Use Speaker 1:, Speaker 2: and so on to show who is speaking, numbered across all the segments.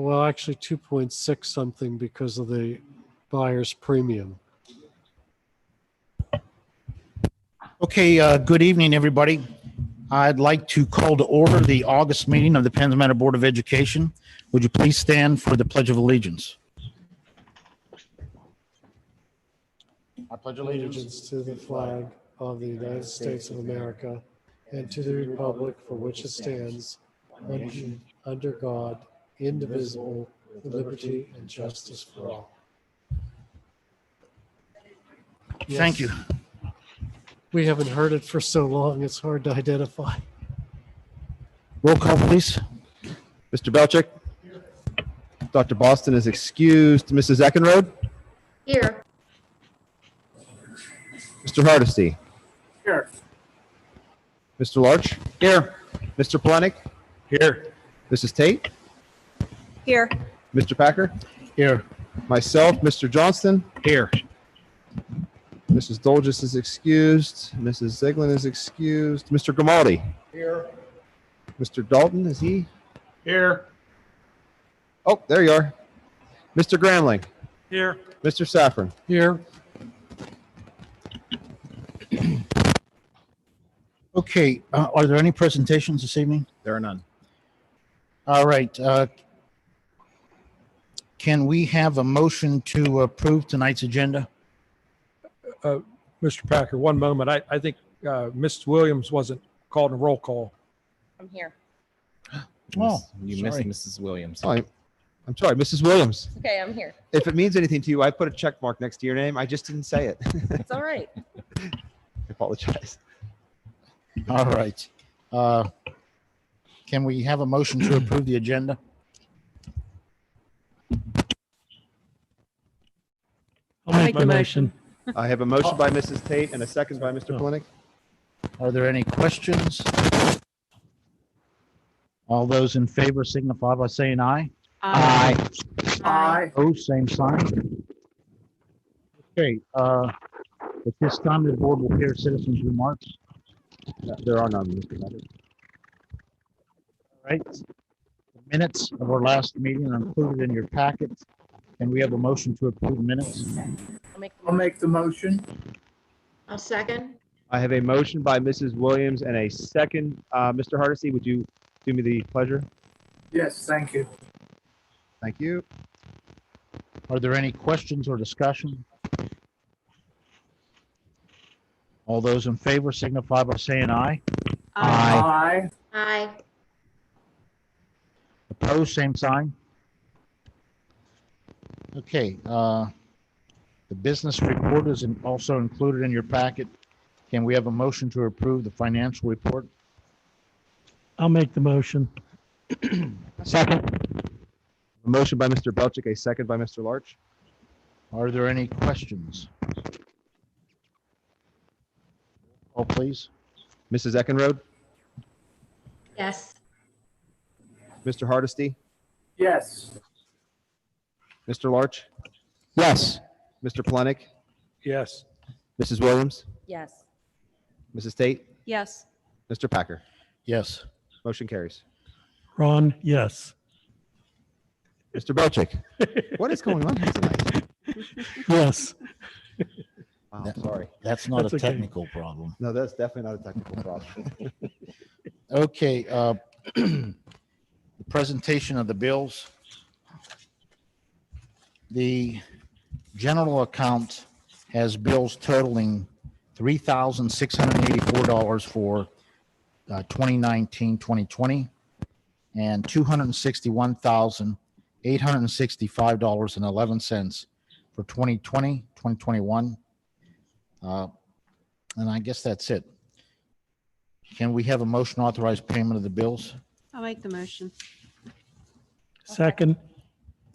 Speaker 1: Well, actually 2.6 something because of the buyer's premium.
Speaker 2: Okay, good evening, everybody. I'd like to call to order the August meeting of the Penns Manor Board of Education. Would you please stand for the Pledge of Allegiance? I pledge
Speaker 1: Allegiance to the flag of the United States of America and to the republic for which it stands, under God, indivisible, with liberty and justice for all.
Speaker 2: Thank you.
Speaker 1: We haven't heard it for so long, it's hard to identify.
Speaker 2: Roll call, please.
Speaker 3: Mr. Belchick? Dr. Boston is excused. Mrs. Eckenrode?
Speaker 4: Here.
Speaker 3: Mr. Hardesty?
Speaker 5: Here.
Speaker 3: Mr. Larch?
Speaker 2: Here.
Speaker 3: Mr. Plenick?
Speaker 2: Here.
Speaker 3: Mrs. Tate?
Speaker 4: Here.
Speaker 3: Mr. Packer?
Speaker 2: Here.
Speaker 3: Myself, Mr. Johnston?
Speaker 2: Here.
Speaker 3: Mrs. Dolges is excused. Mrs. Ziegler is excused. Mr. Grimaldi?
Speaker 2: Here.
Speaker 3: Mr. Dalton, is he?
Speaker 2: Here.
Speaker 3: Oh, there you are. Mr. Gramling?
Speaker 2: Here.
Speaker 3: Mr. Saffron?
Speaker 1: Here,
Speaker 2: Okay, are there any presentations this evening?
Speaker 3: There are none.
Speaker 2: All right. Can we have a motion to approve tonight's agenda?
Speaker 5: Mr. Packer, one moment. I think Mrs. Williams wasn't called in a roll call.
Speaker 4: I'm here.
Speaker 2: Oh,
Speaker 6: You
Speaker 2: sorry.
Speaker 6: missed Mrs. Williams.
Speaker 3: Oh, I'm sorry, Mrs. Williams.
Speaker 4: Okay, I'm here.
Speaker 3: If it means anything to you, I put a check mark next to your name. I just didn't say it.
Speaker 4: It's all right.
Speaker 3: I apologize.
Speaker 2: All right. Can we have a motion to approve the agenda?
Speaker 1: I'll make the motion.
Speaker 3: I have a motion by Mrs. Tate and a second by Mr. Plenick.
Speaker 2: Are there any questions? All those in favor signify by saying aye.
Speaker 4: Aye.
Speaker 2: Oh, same sign. Okay, at this time, the board will hear citizens' remarks.
Speaker 3: There are none, Mr. Packer.
Speaker 2: All right. The minutes of our last meeting are included in your packet. Can we have a motion to approve the minutes?
Speaker 4: I'll make
Speaker 5: the motion.
Speaker 4: a second.
Speaker 3: I have a motion by Mrs. Williams and a second. Mr. Hardesty, would you do me the pleasure?
Speaker 5: Yes, thank you.
Speaker 3: Thank you.
Speaker 2: Are there any questions or discussion? All those in favor signify by saying aye.
Speaker 5: Aye.
Speaker 4: Aye.
Speaker 2: Opposed, same sign. Okay, the business report is also included in your packet. Can we have a motion to approve the financial report?
Speaker 1: I'll make the motion.
Speaker 3: Second. A motion by Mr. Belchick, a second by Mr. Larch.
Speaker 2: Are there any questions? Oh, please.
Speaker 3: Mrs. Eckenrode,
Speaker 4: Yes.
Speaker 3: Mr. Hardesty,
Speaker 5: Yes.
Speaker 3: Mr. Larch,
Speaker 2: Yes.
Speaker 3: Mr. Plenick,
Speaker 5: Yes.
Speaker 3: Mrs. Williams,
Speaker 4: Yes.
Speaker 3: Mrs. Tate,
Speaker 4: Yes.
Speaker 3: Mr. Packer.
Speaker 2: Yes.
Speaker 3: Motion carries.
Speaker 1: Ron, yes.
Speaker 3: Mr. Belchick, what is going on here tonight?
Speaker 1: Yes.
Speaker 3: Wow, sorry.
Speaker 2: That's not
Speaker 1: That's
Speaker 2: a
Speaker 1: okay.
Speaker 2: technical problem.
Speaker 3: No, that's definitely not a technical problem.
Speaker 2: Okay, the presentation of the bills. The general account has bills totaling $3,684 for 2019, 2020, and $261,865.11 for 2020, 2021. And I guess that's it. Can we have a motion to authorize payment of the bills?
Speaker 4: I'll make the motion.
Speaker 1: Second,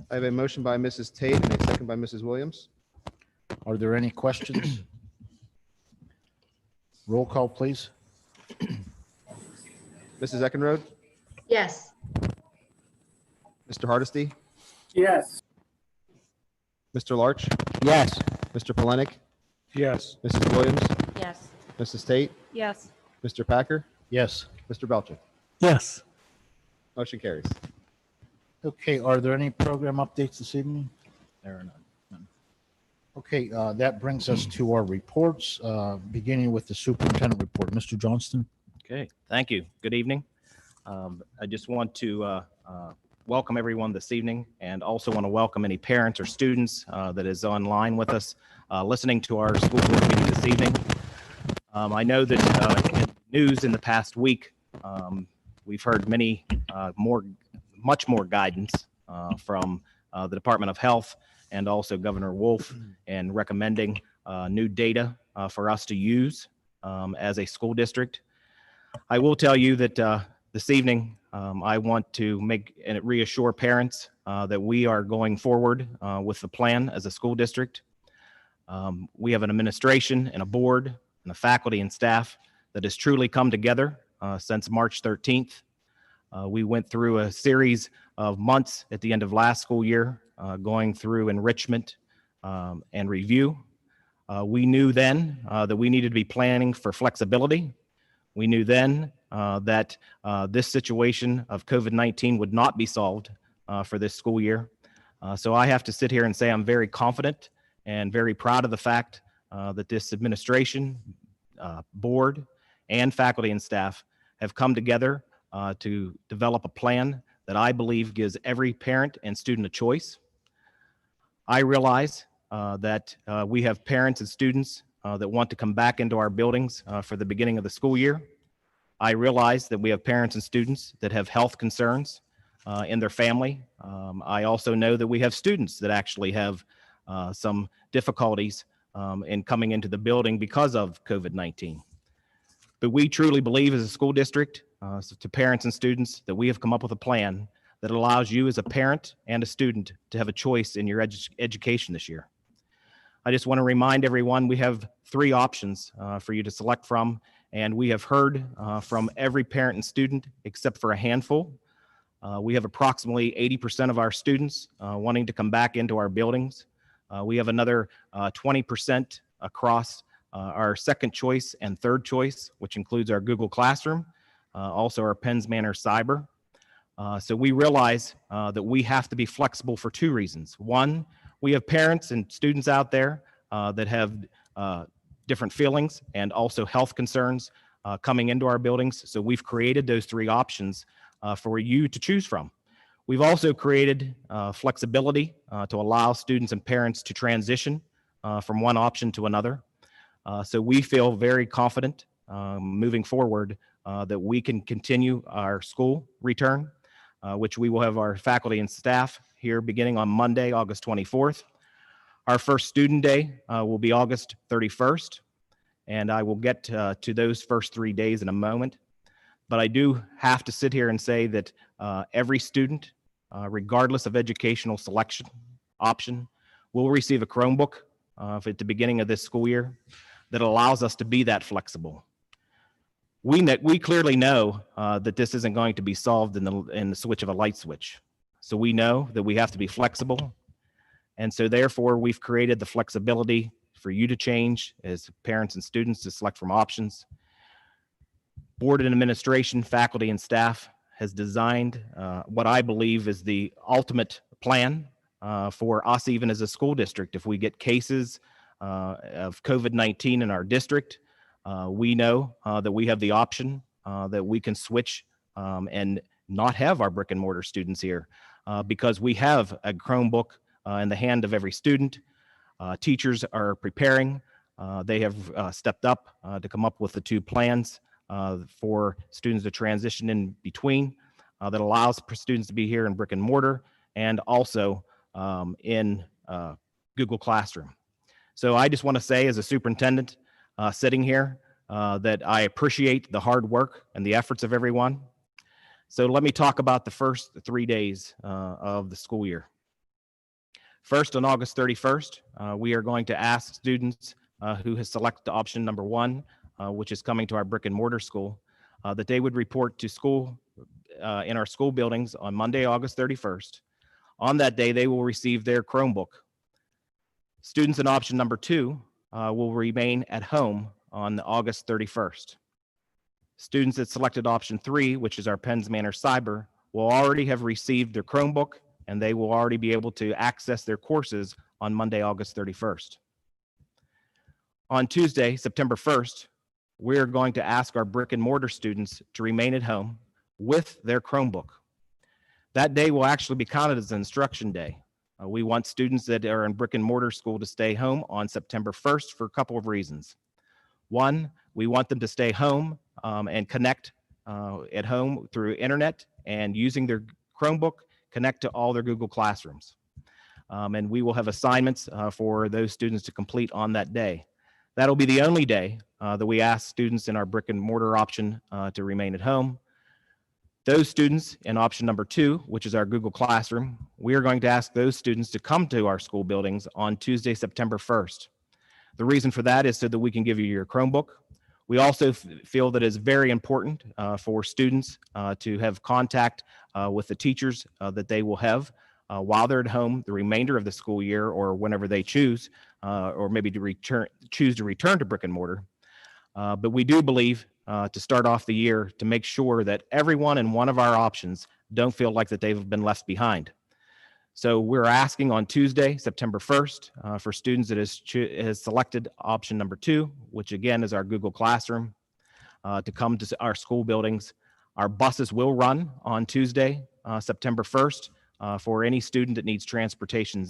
Speaker 3: I have a motion by Mrs. Tate and a second by Mrs. Williams.
Speaker 2: Are there any questions? Roll call, please.
Speaker 3: Mrs. Eckenrode,
Speaker 4: Yes.
Speaker 3: Mr. Hardesty,
Speaker 5: Yes.
Speaker 3: Mr. Larch,
Speaker 2: Yes.
Speaker 3: Mr. Plenick,
Speaker 5: Yes.
Speaker 3: Mrs. Williams,
Speaker 4: Yes.
Speaker 3: Mrs. Tate,
Speaker 4: Yes.
Speaker 3: Mr. Packer,
Speaker 2: Yes.
Speaker 3: Mr. Belchick.
Speaker 1: yes.
Speaker 3: Motion carries.
Speaker 2: Okay, are there any program updates this evening? There are none. None. Okay, that brings us to our reports, beginning with the superintendent report. Mr. Johnston?
Speaker 6: Okay, thank you. Good evening. I just want to welcome everyone this evening, and also want to welcome any parents or students that is online with us listening to our school board meeting this evening. I know that in news in the past week, we've heard much more guidance from the Department of Health and also Governor Wolf in recommending new data for us to use as a school district. I will tell you that this evening, I want to make and reassure parents that we are going forward with the plan as a school district. We have an administration and a board and a faculty and staff that has truly come together since March 13th. We went through a series of months at the end of last school year, going through enrichment and review. We knew then that we needed to be planning for flexibility. We knew then that this situation of COVID-19 would not be solved for this school year. So I have to sit here and say I'm very confident and very proud of the fact that this administration, board, and faculty and staff have come together to develop a plan that I believe gives every parent and student a choice. I realize that we have parents and students that want to come back into our buildings for the beginning of the school year. I realize that we have parents and students that have health concerns in their family. I also know that we have students that actually have some difficulties in coming into the building because of COVID-19. But we truly believe as a school district, to parents and students, that we have come up with a plan that allows you as a parent and a student to have a choice in your education this year. I just want to remind everyone we have 3 options for you to select from, and we have heard from every parent and student except for a handful. We have approximately 80% of our students wanting to come back into our buildings. We have another 20% across our second choice and third choice, which includes our Google Classroom, also our Penns Manor Cyber. So we realize that we have to be flexible for 2 reasons. One, we have parents and students out there that have different feelings and also health concerns coming into our buildings. So we've created those 3 options for you to choose from. We've also created flexibility to allow students and parents to transition from one option to another. So we feel very confident moving forward that we can continue our school return, which we will have our faculty and staff here beginning on Monday, August 24th. Our first student day will be August 31st, and I will get to those first 3 days in a moment. But I do have to sit here and say that every student, regardless of educational selection option, will receive a Chromebook at the beginning of this school year that allows us to be that flexible. We clearly know that this isn't going to be solved in the switch of a light switch. So we know that we have to be flexible. And so therefore, we've created the flexibility for you to change as parents and students to select from options. Board and administration, faculty and staff has designed what I believe is the ultimate plan for us, even as a school district. If we get cases of COVID-19 in our district, we know that we have the option that we can switch and not have our brick and mortar students here because we have a Chromebook in the hand of every student. Teachers are preparing. They have stepped up to come up with the 2 plans for students to transition in between that allows students to be here in brick and mortar and also in Google Classroom. So I just want to say as a superintendent sitting here that I appreciate the hard work and the efforts of everyone. So let me talk about the first 3 days of the school year. First, on August 31st, we are going to ask students who has selected option number 1, which is coming to our brick and mortar school, that they would report to school in our school buildings on Monday, August 31st. On that day, they will receive their Chromebook. Students in option number 2 will remain at home on August 31st. Students that selected option 3, which is our Penns Manor Cyber, will already have received their Chromebook, and they will already be able to access their courses on Monday, August 31st. On Tuesday, September 1st, we're going to ask our brick and mortar students to remain at home with their Chromebook. That day will actually be counted as an instruction day. We want students that are in brick and mortar school to stay home on September 1st for a couple of reasons. One, we want them to stay home and connect at home through internet and using their Chromebook, connect to all their Google Classrooms. And we will have assignments for those students to complete on that day. That'll be the only day that we ask students in our brick and mortar option to remain at home. Those students in option number 2, which is our Google Classroom, we are going to ask those students to come to our school buildings on Tuesday, September 1st. The reason for that is so that we can give you your Chromebook. We also feel that it's very important for students to have contact with the teachers that they will have while they're at home the remainder of the school year, or whenever they choose, or maybe to choose to return to brick and mortar. But we do believe to start off the year to make sure that everyone in one of our options don't feel like that they've been left behind. So we're asking on Tuesday, September 1st, for students that has selected option number 2, which again is our Google Classroom, to come to our school buildings. Our buses will run on Tuesday, September 1st, for any student that needs transportation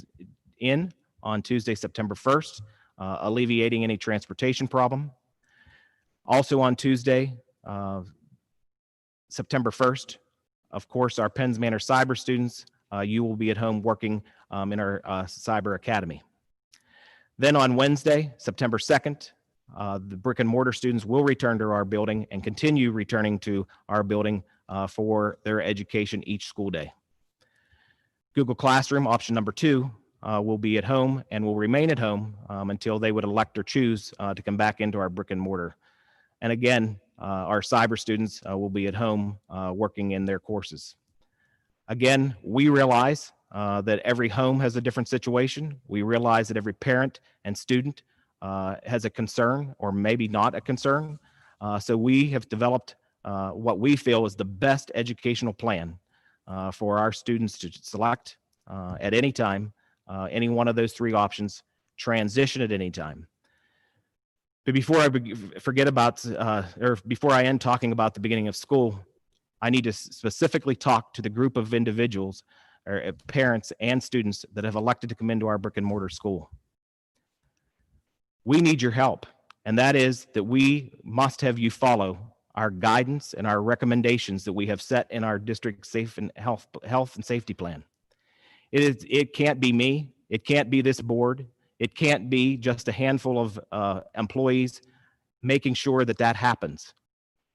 Speaker 6: in on Tuesday, September 1st, alleviating any transportation problem. Also on Tuesday, September 1st, of course, our Penns Manor Cyber students, you will be at home working in our Cyber Academy. Then on Wednesday, September 2nd, the brick and mortar students will return to our building and continue returning to our building for their education each school day. Google Classroom, option number 2, will be at home and will remain at home until they would elect or choose to come back into our brick and mortar. And again, our cyber students will be at home working in their courses. Again, we realize that every home has a different situation. We realize that every parent and student has a concern, or maybe not a concern. So we have developed what we feel is the best educational plan for our students to select at any time, any one of those 3 options, transition at any time. But before I forget about, or before I end talking about the beginning of school, I need to specifically talk to the group of individuals, or parents and students that have elected to come into our brick and mortar school. We need your help, and that is that we must have you follow our guidance and our recommendations that we have set in our district safe and health and safety plan. It can't be me. It can't be this board. It can't be just a handful of employees making sure that that happens.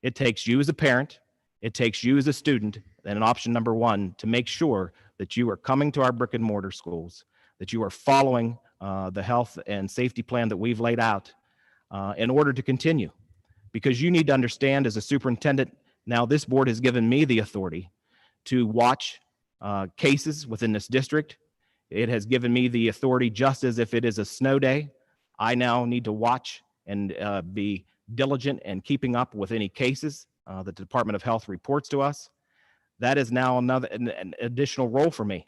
Speaker 6: It takes you as a parent. It takes you as a student, and an option number 1, to make sure that you are coming to our brick and mortar schools, that you are following the health and safety plan that we've laid out in order to continue. Because you need to understand, as a superintendent, now this board has given me the authority to watch cases within this district. It has given me the authority, just as if it is a snow day, I now need to watch and be diligent in keeping up with any cases that the Department of Health reports to us. That is now an additional role for me.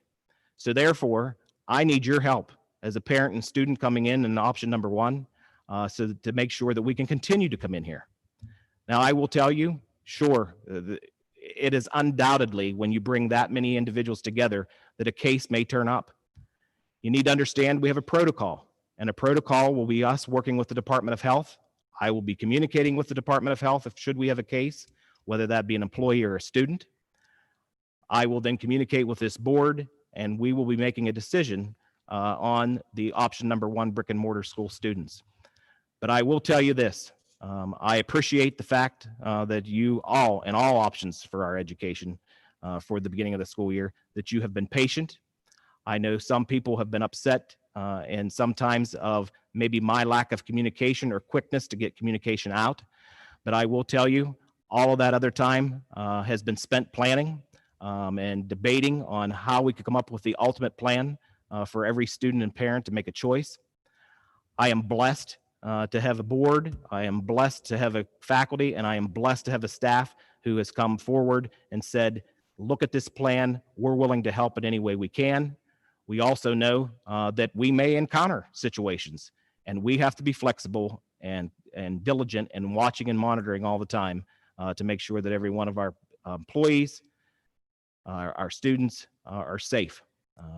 Speaker 6: So therefore, I need your help as a parent and student coming in option number 1, so to make sure that we can continue to come in here. Now, I will tell you, sure, it is undoubtedly, when you bring that many individuals together, that a case may turn up. You need to understand we have a protocol, and a protocol will be us working with the Department of Health. I will be communicating with the Department of Health should we have a case, whether that be an employee or a student. I will then communicate with this board, and we will be making a decision on the option number 1, brick and mortar school students. But I will tell you this, I appreciate the fact that you all, in all options for our education for the beginning of the school year, that you have been patient. I know some people have been upset and sometimes of maybe my lack of communication or quickness to get communication out. But I will tell you, all of that other time has been spent planning and debating on how we could come up with the ultimate plan for every student and parent to make a choice. I am blessed to have a board. I am blessed to have a faculty, and I am blessed to have a staff who has come forward and said, look at this plan. We're willing to help in any way we can. We also know that we may encounter situations, and we have to be flexible and diligent and watching and monitoring all the time to make sure that every one of our employees, our students are safe.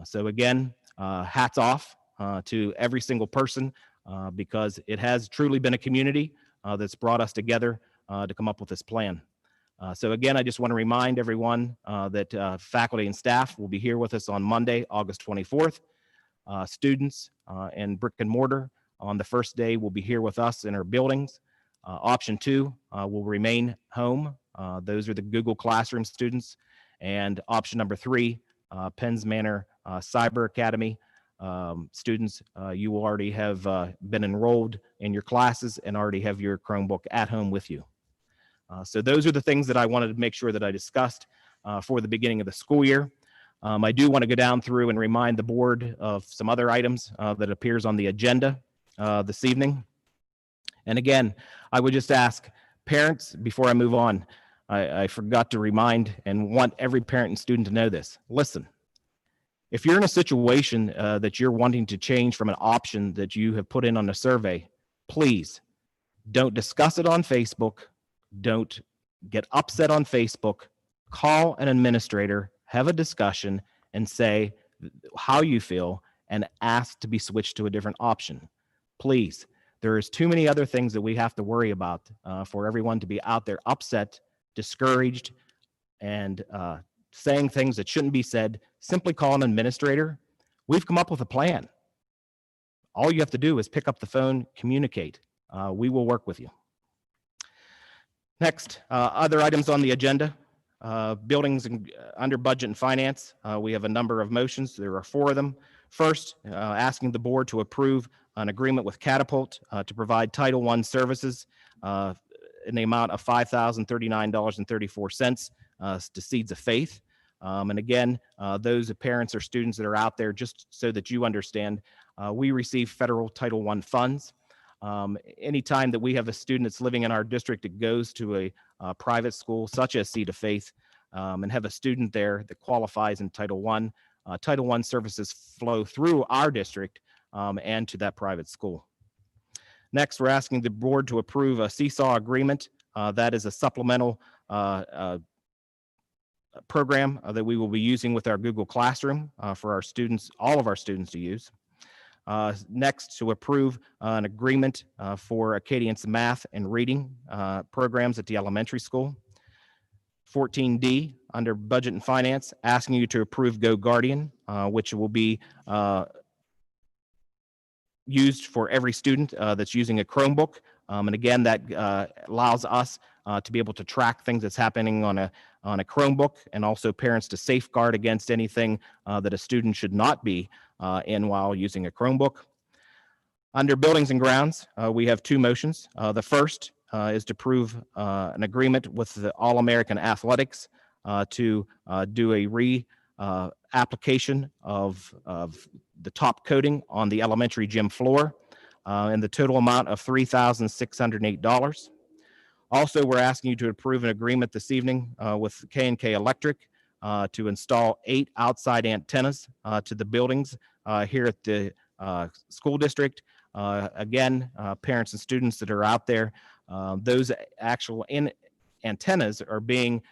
Speaker 6: So again, hats off to every single person because it has truly been a community that's brought us together to come up with this plan. So again, I just want to remind everyone that faculty and staff will be here with us on Monday, August 24th. Students and brick and mortar on the first day will be here with us in our buildings. Option 2 will remain home. Those are the Google Classroom students. And option number 3, Penns Manor Cyber Academy students, you will already have been enrolled in your classes and already have your Chromebook at home with you. So those are the things that I wanted to make sure that I discussed for the beginning of the school year. I do want to go down through and remind the board of some other items that appears on the agenda this evening. And again, I would just ask parents, before I move on, I forgot to remind and want every parent and student to know this. Listen, if you're in a situation that you're wanting to change from an option that you have put in on a survey, please don't discuss it on Facebook. Don't get upset on Facebook. Call an administrator, have a discussion, and say how you feel and ask to be switched to a different option. Please, there is too many other things that we have to worry about for everyone to be out there upset, discouraged, and saying things that shouldn't be said. Simply call an administrator. We've come up with a plan. All you have to do is pick up the phone, communicate. We will work with you. Next, other items on the agenda. Buildings under budget and finance. We have a number of motions. There are 4 of them. First, asking the board to approve an agreement with Catapult to provide Title I services in the amount of $5,039.34 to Seeds of Faith. And again, those parents or students that are out there, just so that you understand, we receive federal Title I funds. Anytime that we have a student that's living in our district that goes to a private school such as Seed of Faith and have a student there that qualifies in Title I, Title I services flow through our district and to that private school. Next, we're asking the board to approve a Seesaw agreement. That is a supplemental program that we will be using with our Google Classroom for our students, all of our students to use. Next, to approve an agreement for Acadian's math and reading programs at the elementary school. 14D, under budget and finance, asking you to approve Go Guardian, which will be used for every student that's using a Chromebook. And again, that allows us to be able to track things that's happening on a Chromebook, and also parents to safeguard against anything that a student should not be in while using a Chromebook. Under buildings and grounds, we have 2 motions. The first is to approve an agreement with the All-American Athletics to do a application of the top coating on the elementary gym floor in the total amount of $3,608. Also, we're asking you to approve an agreement this evening with K&K Electric to install 8 outside antennas to the buildings here at the school district. Again, parents and students that are out there, those actual antennas are being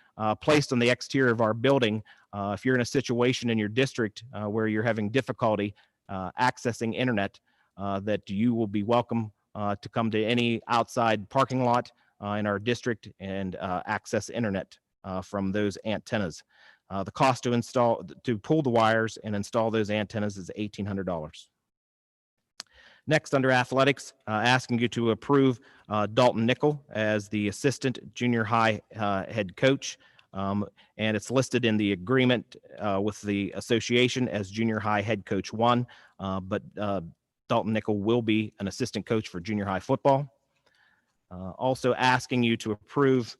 Speaker 6: placed on the exterior of our building. If you're in a situation in your district where you're having difficulty accessing internet, that you will be welcome to come to any outside parking lot in our district and access internet from those antennas. The cost to pull the wires and install those antennas is $1,800. Next, under athletics, asking you to approve Dalton Nickel as the assistant junior high head coach. And it's listed in the agreement with the association as junior high head coach 1, but Dalton Nickel will be an assistant coach for junior high football. Also asking you to approve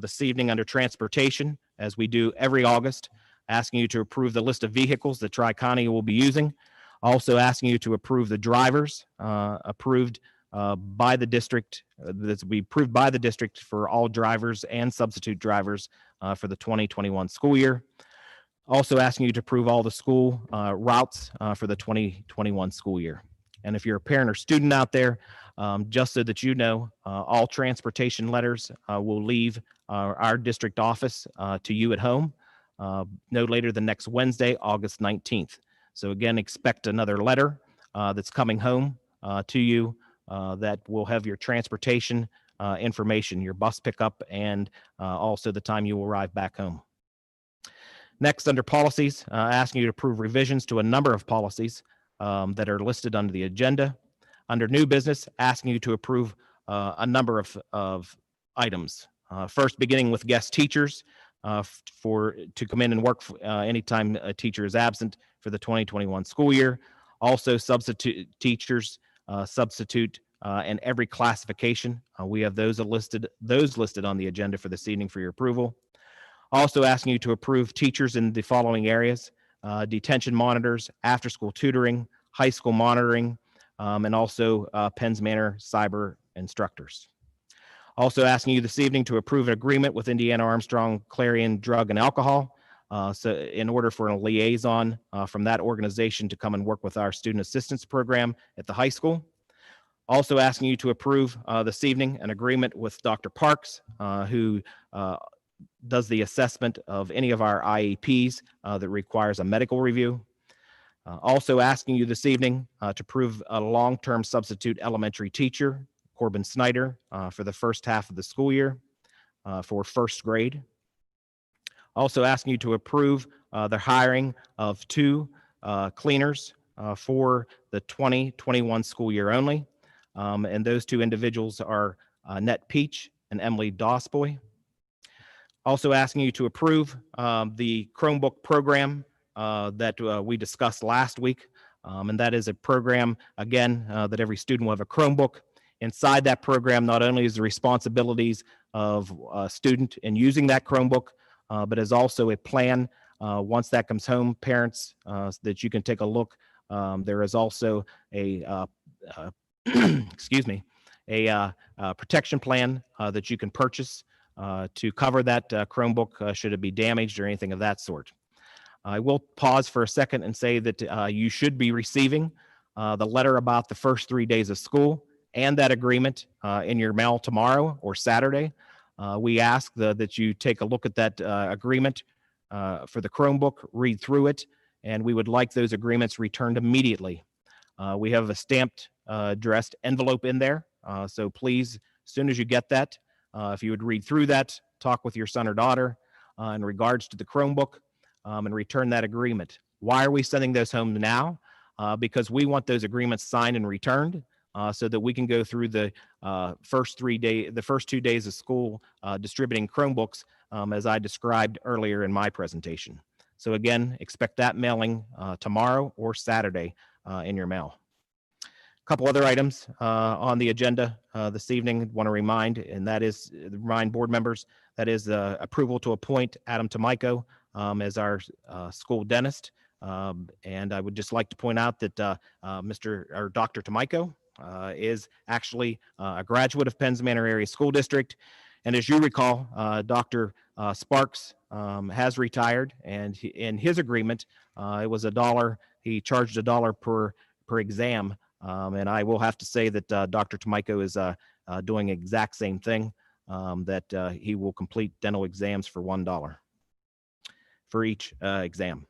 Speaker 6: this evening under transportation, as we do every August, asking you to approve the list of vehicles that Tri-County will be using. Also asking you to approve the drivers approved by the district, that's be approved by the district for all drivers and substitute drivers for the 2021 school year. Also asking you to approve all the school routes for the 2021 school year. And if you're a parent or student out there, just so that you know, all transportation letters will leave our district office to you at home no later than next Wednesday, August 19th. So again, expect another letter that's coming home to you that will have your transportation information, your bus pickup, and also the time you will arrive back home. Next, under policies, asking you to approve revisions to a number of policies that are listed under the agenda. Under new business, asking you to approve a number of items. First, beginning with guest teachers to come in and work anytime a teacher is absent for the 2021 school year. Also, substitute teachers, and every classification. We have those listed on the agenda for this evening for your approval. Also asking you to approve teachers in the following areas: detention monitors, after-school tutoring, high school monitoring, and also Penns Manor cyber instructors. Also asking you this evening to approve an agreement with Indiana Armstrong Clarion Drug and Alcohol. So in order for a liaison from that organization to come and work with our student assistance program at the high school. Also asking you to approve this evening an agreement with Dr. Parks, who does the assessment of any of our IEPs that requires a medical review. Also asking you this evening to approve a long-term substitute elementary teacher, Corbin Snyder, for the first half of the school year for first grade. Also asking you to approve the hiring of 2 cleaners for the 2021 school year only. And those 2 individuals are Annette Peach and Emily Dosboy. Also asking you to approve the Chromebook program that we discussed last week. And that is a program, again, that every student will have a Chromebook. Inside that program, not only is the responsibilities of a student in using that Chromebook, but is also a plan once that comes home, parents, that you can take a look. There is also a excuse me, a protection plan that you can purchase to cover that Chromebook should it be damaged or anything of that sort. I will pause for a second and say that you should be receiving the letter about the first 3 days of school and that agreement in your mail tomorrow or Saturday. We ask that you take a look at that agreement for the Chromebook, read through it, and we would like those agreements returned immediately. We have a stamped addressed envelope in there, so please, as soon as you get that, if you would read through that, talk with your son or daughter in regards to the Chromebook, and return that agreement. Why are we sending those home now? Because we want those agreements signed and returned so that we can go through the first 2 days of school distributing Chromebooks as I described earlier in my presentation. So again, expect that mailing tomorrow or Saturday in your mail. Couple other items on the agenda this evening. Want to remind board members, that is approval to appoint Adam Tomiko as our school dentist. And I would just like to point out that Dr. Tomiko is actually a graduate of Penns Manor Area School District. And as you recall, Dr. Sparks has retired, and in his agreement, it was $1. He charged $1 per exam. And I will have to say that Dr. Tomiko is doing the exact same thing, that he will complete dental exams for $1 for each exam.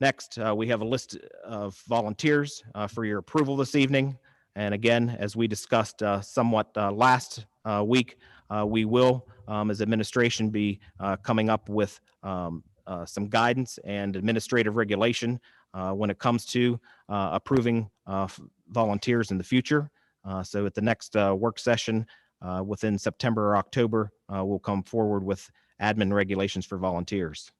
Speaker 6: Next, we have a list of volunteers for your approval this evening. And again, as we discussed somewhat last week, we will, as administration, be coming up with some guidance and administrative regulation when it comes to approving volunteers in the future. So at the next work session within September or October, we'll come forward with admin regulations for volunteers.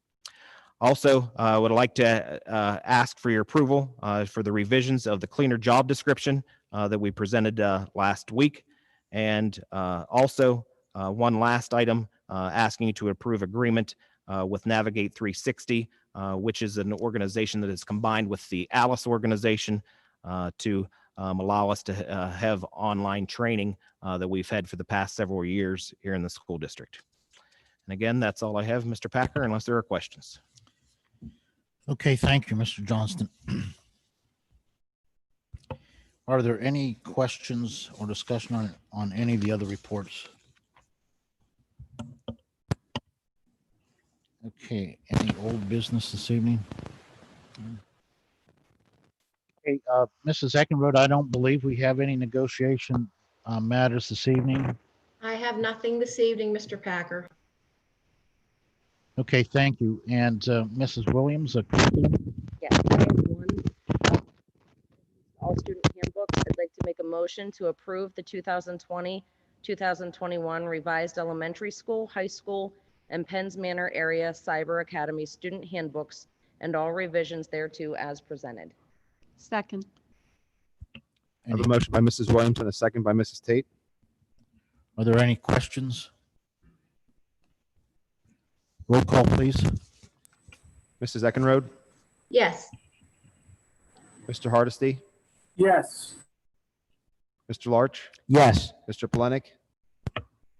Speaker 6: Also, I would like to ask for your approval for the revisions of the cleaner job description that we presented last week. And also, one last item, asking you to approve agreement with Navigate 360, which is an organization that is combined with the Alice organization to allow us to have online training that we've had for the past several years here in the school district. And again, that's all I have, Mr. Packer, unless there are questions.
Speaker 2: Okay, thank you, Mr. Johnston. Are there any questions or discussion on any of the other reports? Okay, any old business this evening? Okay, Mrs. Eckenrode, I don't believe we have any negotiation matters this evening.
Speaker 4: I have nothing this evening, Mr. Packer.
Speaker 2: Okay, thank you. And Mrs. Williams, a curriculum?
Speaker 7: Yes, I have one. All student handbooks. I'd like to make a motion to approve the 2020-2021 revised elementary school, high school, and Penns Manor area Cyber Academy student handbooks and all revisions thereto as presented.
Speaker 4: Second.
Speaker 3: I have a motion by Mrs. Williams and a second by Mrs. Tate.
Speaker 2: Are there any questions? Roll call, please.
Speaker 3: Mrs. Eckenrode,
Speaker 4: Yes.
Speaker 3: Mr. Hardesty,
Speaker 1: Yes.
Speaker 3: Mr. Larch,
Speaker 2: Yes.
Speaker 3: Mr. Polenick,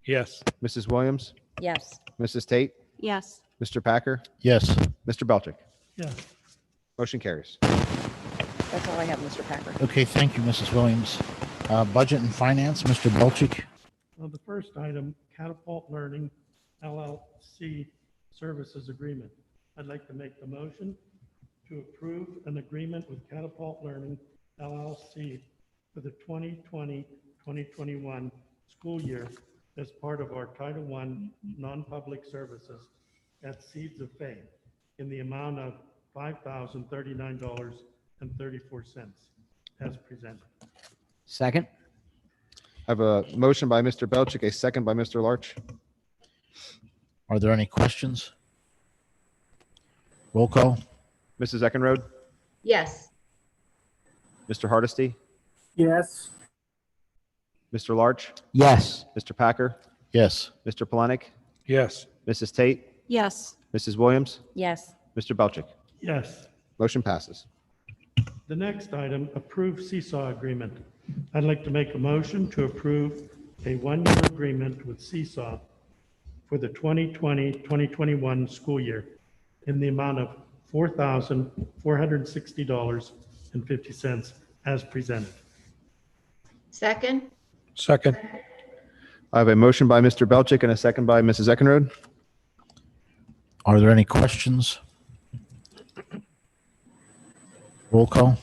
Speaker 5: Yes.
Speaker 3: Mrs. Williams,
Speaker 7: Yes.
Speaker 3: Mrs. Tate,
Speaker 4: Yes.
Speaker 3: Mr. Packer,
Speaker 2: Yes.
Speaker 3: Mr. Belchick.
Speaker 5: Yes.
Speaker 3: Motion carries.
Speaker 7: That's all I have, Mr. Packer.
Speaker 2: Okay, thank you, Mrs. Williams. Budget and Finance, Mr. Belchick.
Speaker 8: The first item, Catapult Learning LLC Services Agreement. I'd like to make the motion to approve an agreement with Catapult Learning LLC for the 2020-2021 school year as part of our Title I non-public services at Seeds of Faith in the amount of $5,039.34 as presented.
Speaker 9: Second?
Speaker 3: I have a motion by Mr. Belchick, a second by Mr. Larch.
Speaker 2: Are there any questions? Roll call.
Speaker 3: Mrs. Eckenrode,
Speaker 4: Yes.
Speaker 3: Mr. Hardesty,
Speaker 1: Yes.
Speaker 3: Mr. Larch,
Speaker 9: Yes.
Speaker 3: Mr. Packer,
Speaker 2: Yes.
Speaker 3: Mr. Polenick,
Speaker 5: Yes.
Speaker 3: Mrs. Tate,
Speaker 4: Yes.
Speaker 3: Mrs. Williams,
Speaker 7: Yes.
Speaker 3: Mr. Belchick.
Speaker 8: Yes.
Speaker 3: Motion passes.
Speaker 8: The next item, approved Seesaw Agreement. I'd like to make a motion to approve a one-year agreement with Seesaw for the 2020-2021 school year in the amount of $4,460.50 as presented.
Speaker 4: Second.
Speaker 5: Second.
Speaker 3: I have a motion by Mr. Belchick and a second by Mrs. Eckenrode.
Speaker 2: Are there any questions? Roll call.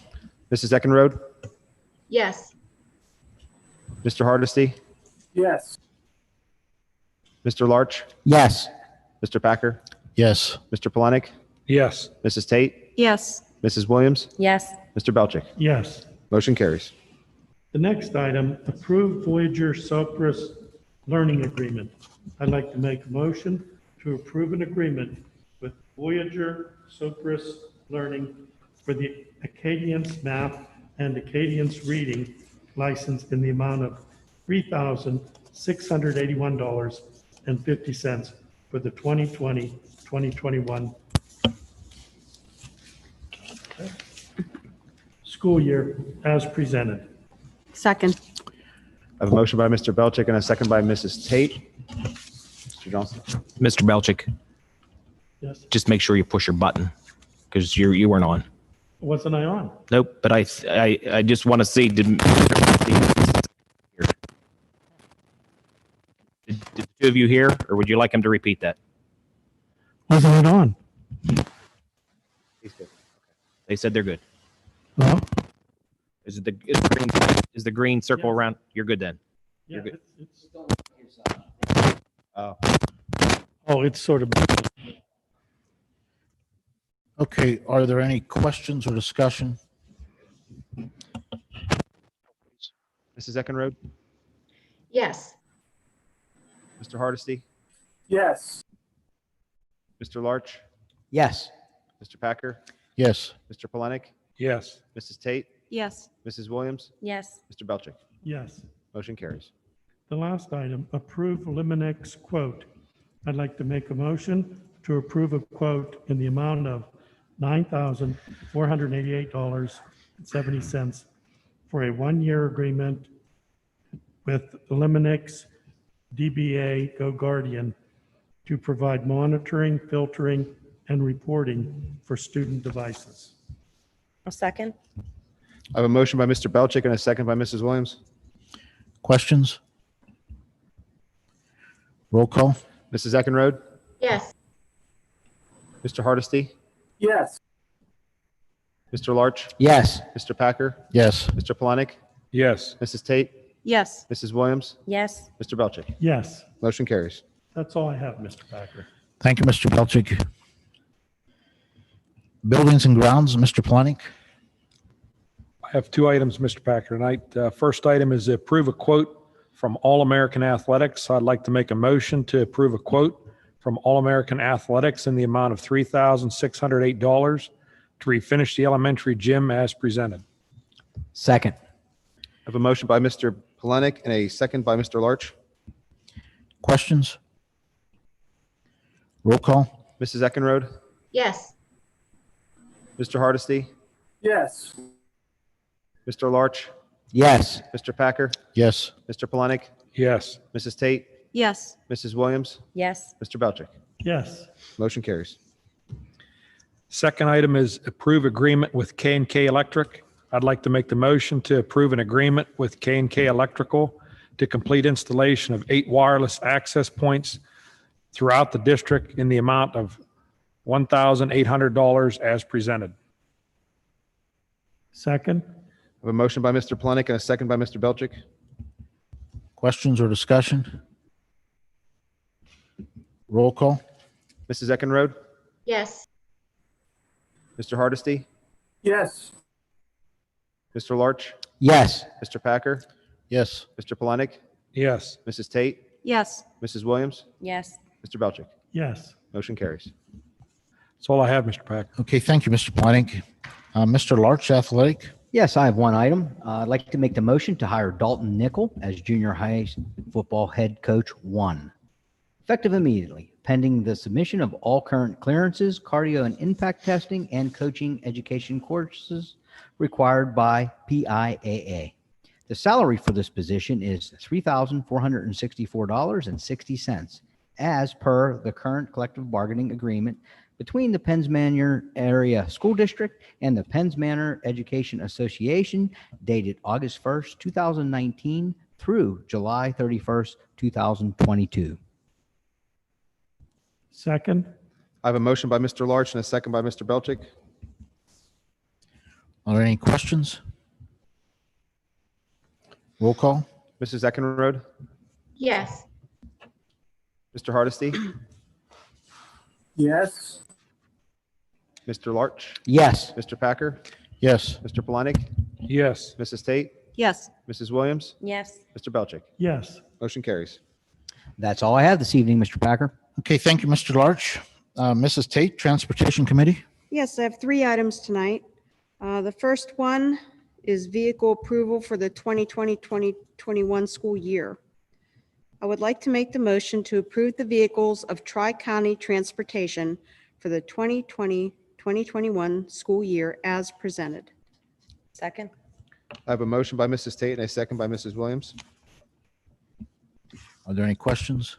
Speaker 3: Mrs. Eckenrode,
Speaker 4: Yes.
Speaker 3: Mr. Hardesty,
Speaker 1: Yes.
Speaker 3: Mr. Larch,
Speaker 9: Yes.
Speaker 3: Mr. Packer,
Speaker 2: Yes.
Speaker 3: Mr. Polenick,
Speaker 5: Yes.
Speaker 3: Mrs. Tate,
Speaker 4: Yes.
Speaker 3: Mrs. Williams,
Speaker 7: Yes.
Speaker 3: Mr. Belchick.
Speaker 8: Yes.
Speaker 3: Motion carries.
Speaker 8: The next item, approved Voyager Sopris Learning Agreement. I'd like to make a motion to approve an agreement with Voyager Sopris Learning for the Acadience Math and Acadience Reading license in the amount of $3,681.50 for the 2020-2021 school year as presented.
Speaker 4: Second.
Speaker 3: I have a motion by Mr. Belchick and a second by Mrs. Tate. Mr. Johnson.
Speaker 6: Mr. Belchick,
Speaker 8: Yes.
Speaker 6: just make sure you push your button because you weren't on.
Speaker 8: Wasn't I on?
Speaker 6: Nope, but I just want to see, did the two of you hear, or would you like him to repeat that?
Speaker 8: Wasn't it on?
Speaker 3: He's good.
Speaker 6: They said they're good.
Speaker 8: Well,
Speaker 6: Is the green circle
Speaker 8: Yes.
Speaker 6: around? You're good then.
Speaker 8: yeah,
Speaker 6: You're good.
Speaker 8: it's,
Speaker 3: Oh,
Speaker 8: oh, it's sort of,
Speaker 2: Okay, are there any questions or discussion?
Speaker 3: Mrs. Eckenrode,
Speaker 4: Yes.
Speaker 3: Mr. Hardesty,
Speaker 1: Yes.
Speaker 3: Mr. Larch,
Speaker 9: Yes.
Speaker 3: Mr. Packer,
Speaker 2: Yes.
Speaker 3: Mr. Polenick,
Speaker 5: Yes.
Speaker 3: Mrs. Tate,
Speaker 4: Yes.
Speaker 3: Mrs. Williams,
Speaker 7: Yes.
Speaker 3: Mr. Belchick.
Speaker 8: yes.
Speaker 3: Motion carries.
Speaker 8: The last item, approve Liminex quote. I'd like to make a motion to approve a quote in the amount of $9,488.70 for a one-year agreement with Liminex DBA Go Guardian to provide monitoring, filtering, and reporting for student devices.
Speaker 7: I'll second.
Speaker 3: I have a motion by Mr. Belchick and a second by Mrs. Williams.
Speaker 2: Questions? Roll call?
Speaker 3: Mrs. Eckenrode,
Speaker 4: Yes.
Speaker 3: Mr. Hardesty,
Speaker 8: Yes.
Speaker 3: Mr. Larch,
Speaker 9: Yes.
Speaker 3: Mr. Packer,
Speaker 2: Yes.
Speaker 3: Mr. Polonic,
Speaker 5: Yes.
Speaker 3: Mrs. Tate,
Speaker 7: Yes.
Speaker 3: Mrs. Williams,
Speaker 7: Yes.
Speaker 3: Mr. Belchick.
Speaker 8: Yes.
Speaker 3: Motion carries.
Speaker 8: That's all I have, Mr. Packer.
Speaker 2: Thank you, Mr. Belchick. Buildings and grounds, Mr. Polonic.
Speaker 5: I have two items, Mr. Packer, tonight. First item is approve a quote from All American Athletics. I'd like to make a motion to approve a quote from All American Athletics in the amount of $3,608 to refinish the elementary gym as presented.
Speaker 9: Second.
Speaker 3: I have a motion by Mr. Polonic and a second by Mr. Larch.
Speaker 2: Questions? Roll call?
Speaker 3: Mrs. Eckenrode,
Speaker 4: Yes.
Speaker 3: Mr. Hardesty,
Speaker 8: Yes.
Speaker 3: Mr. Larch,
Speaker 9: Yes.
Speaker 3: Mr. Packer,
Speaker 2: Yes.
Speaker 3: Mr. Polonic,
Speaker 5: Yes.
Speaker 3: Mrs. Tate,
Speaker 7: Yes.
Speaker 3: Mrs. Williams,
Speaker 7: Yes.
Speaker 3: Mr. Belchick.
Speaker 8: Yes.
Speaker 3: Motion carries.
Speaker 5: Second item is approve agreement with K&K Electric. I'd like to make the motion to approve an agreement with K&K Electrical to complete installation of 8 wireless access points throughout the district in the amount of $1,800 as presented.
Speaker 8: Second.
Speaker 3: I have a motion by Mr. Polonic and a second by Mr. Belchick.
Speaker 2: Questions or discussion? Roll call?
Speaker 3: Mrs. Eckenrode,
Speaker 4: Yes.
Speaker 3: Mr. Hardesty,
Speaker 8: Yes.
Speaker 3: Mr. Larch,
Speaker 9: Yes.
Speaker 3: Mr. Packer,
Speaker 2: Yes.
Speaker 3: Mr. Polonic,
Speaker 5: Yes.
Speaker 3: Mrs. Tate,
Speaker 7: Yes.
Speaker 3: Mrs. Williams,
Speaker 7: Yes.
Speaker 3: Mr. Belchick.
Speaker 8: Yes.
Speaker 3: Motion carries.
Speaker 5: That's all I have, Mr. Packer.
Speaker 2: Okay, thank you, Mr. Polonic. Mr. Larch, Athletic.
Speaker 9: Yes, I have one item. I'd like to make the motion to hire Dalton Nickel as junior high football head coach 1. Effective immediately, pending the submission of all current clearances, cardio and impact testing, and coaching education courses required by PIAA. The salary for this position is $3,464.60 as per the current collective bargaining agreement between the Penns Manor Area School District and the Penns Manor Education Association dated August 1st, 2019 through July 31st, 2022.
Speaker 8: Second.
Speaker 3: I have a motion by Mr. Larch and a second by Mr. Belchick.
Speaker 2: Are there any questions? Roll call?
Speaker 3: Mrs. Eckenrode,
Speaker 4: Yes.
Speaker 3: Mr. Hardesty,
Speaker 8: Yes.
Speaker 3: Mr. Larch,
Speaker 9: Yes.
Speaker 3: Mr. Packer,
Speaker 2: Yes.
Speaker 3: Mr. Polonic,
Speaker 5: Yes.
Speaker 3: Mrs. Tate,
Speaker 7: Yes.
Speaker 3: Mrs. Williams,
Speaker 7: Yes.
Speaker 3: Mr. Belchick.
Speaker 8: Yes.
Speaker 3: Motion carries.
Speaker 9: That's all I have this evening, Mr. Packer.
Speaker 2: Okay, thank you, Mr. Larch. Mrs. Tate, Transportation Committee.
Speaker 10: Yes, I have 3 items tonight. The first one is vehicle approval for the 2020-2021 school year. I would like to make the motion to approve the vehicles of Tri-County Transportation for the 2020-2021 school year as presented.
Speaker 7: Second.
Speaker 3: I have a motion by Mrs. Tate and a second by Mrs. Williams.
Speaker 2: Are there any questions?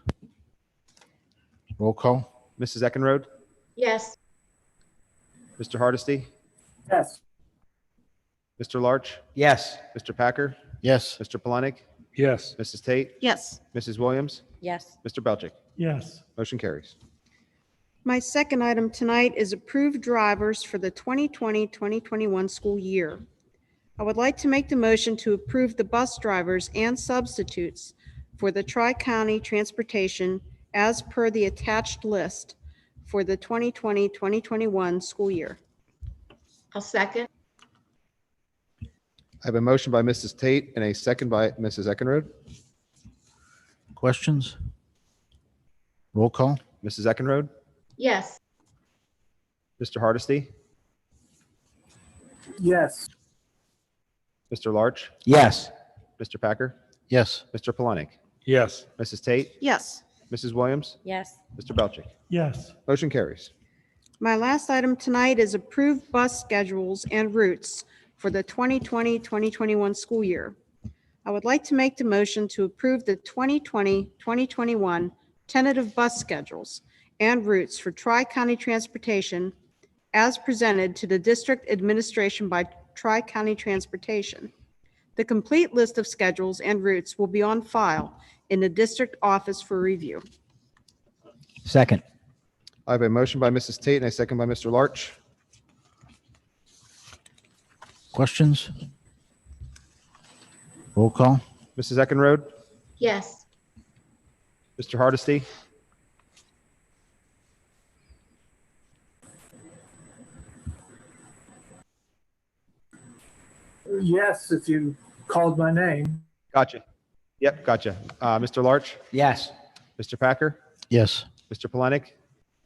Speaker 2: Roll call?
Speaker 3: Mrs. Eckenrode,
Speaker 4: Yes.
Speaker 3: Mr. Hardesty,
Speaker 8: Yes.
Speaker 3: Mr. Larch,
Speaker 9: Yes.
Speaker 3: Mr. Packer,
Speaker 2: Yes.
Speaker 3: Mr. Polonic,
Speaker 5: Yes.
Speaker 3: Mrs. Tate,
Speaker 10: Yes.
Speaker 3: Mrs. Williams,
Speaker 7: Yes.
Speaker 3: Mr. Belchick.
Speaker 8: Yes.
Speaker 3: Motion carries.
Speaker 10: My second item tonight is approved drivers for the 2020-2021 school year. I would like to make the motion to approve the bus drivers and substitutes for the Tri-County Transportation as per the attached list for the 2020-2021 school year.
Speaker 4: I'll second.
Speaker 3: I have a motion by Mrs. Tate and a second by Mrs. Eckenrode.
Speaker 2: Questions? Roll call?
Speaker 3: Mrs. Eckenrode,
Speaker 4: Yes.
Speaker 3: Mr. Hardesty,
Speaker 8: Yes.
Speaker 3: Mr. Larch,
Speaker 9: Yes.
Speaker 3: Mr. Packer,
Speaker 2: Yes.
Speaker 3: Mr. Polonic,
Speaker 5: Yes.
Speaker 3: Mrs. Tate,
Speaker 10: Yes.
Speaker 3: Mrs. Williams,
Speaker 7: Yes.
Speaker 3: Mr. Belchick.
Speaker 8: Yes.
Speaker 3: Motion carries.
Speaker 10: My last item tonight is approved bus schedules and routes for the 2020-2021 school year. I would like to make the motion to approve the 2020-2021 tentative bus schedules and routes for Tri-County Transportation as presented to the district administration by Tri-County Transportation. The complete list of schedules and routes will be on file in the district office for review.
Speaker 9: Second.
Speaker 3: I have a motion by Mrs. Tate and a second by Mr. Larch.
Speaker 2: Questions? Roll call.
Speaker 3: Mrs. Eckenrode,
Speaker 4: yes,
Speaker 3: Mr. Hardesty,
Speaker 11: Yes, if you called my name.
Speaker 3: gotcha. Yep, gotcha. Mr. Larch,
Speaker 9: Yes.
Speaker 3: Mr. Packer,
Speaker 2: Yes.
Speaker 3: Mr. Polenic,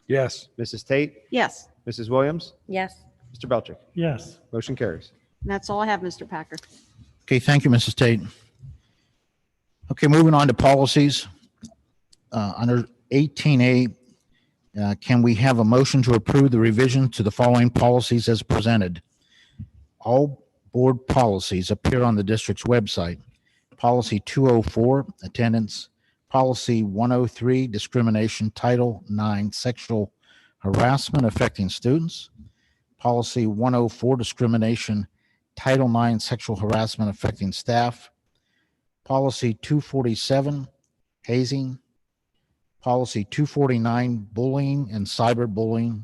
Speaker 5: Yes.
Speaker 3: Mrs. Tate,
Speaker 10: Yes,
Speaker 3: Mrs. Williams,
Speaker 7: Yes.
Speaker 3: Mr. Belchick.
Speaker 8: yes,
Speaker 3: Motion carries.
Speaker 10: and that's all I have, Mr. Packer.
Speaker 2: Okay, thank you, Mrs. Tate. Okay, moving on to policies. Under 18A, can we have a motion to approve the revision to the following policies as presented? All board policies appear on the district's website. Policy 204, attendance. Policy 103, discrimination, Title IX, sexual harassment affecting students. Policy 104, discrimination, Title IX, sexual harassment affecting staff. Policy 247, hazing. Policy 249, bullying and cyberbullying.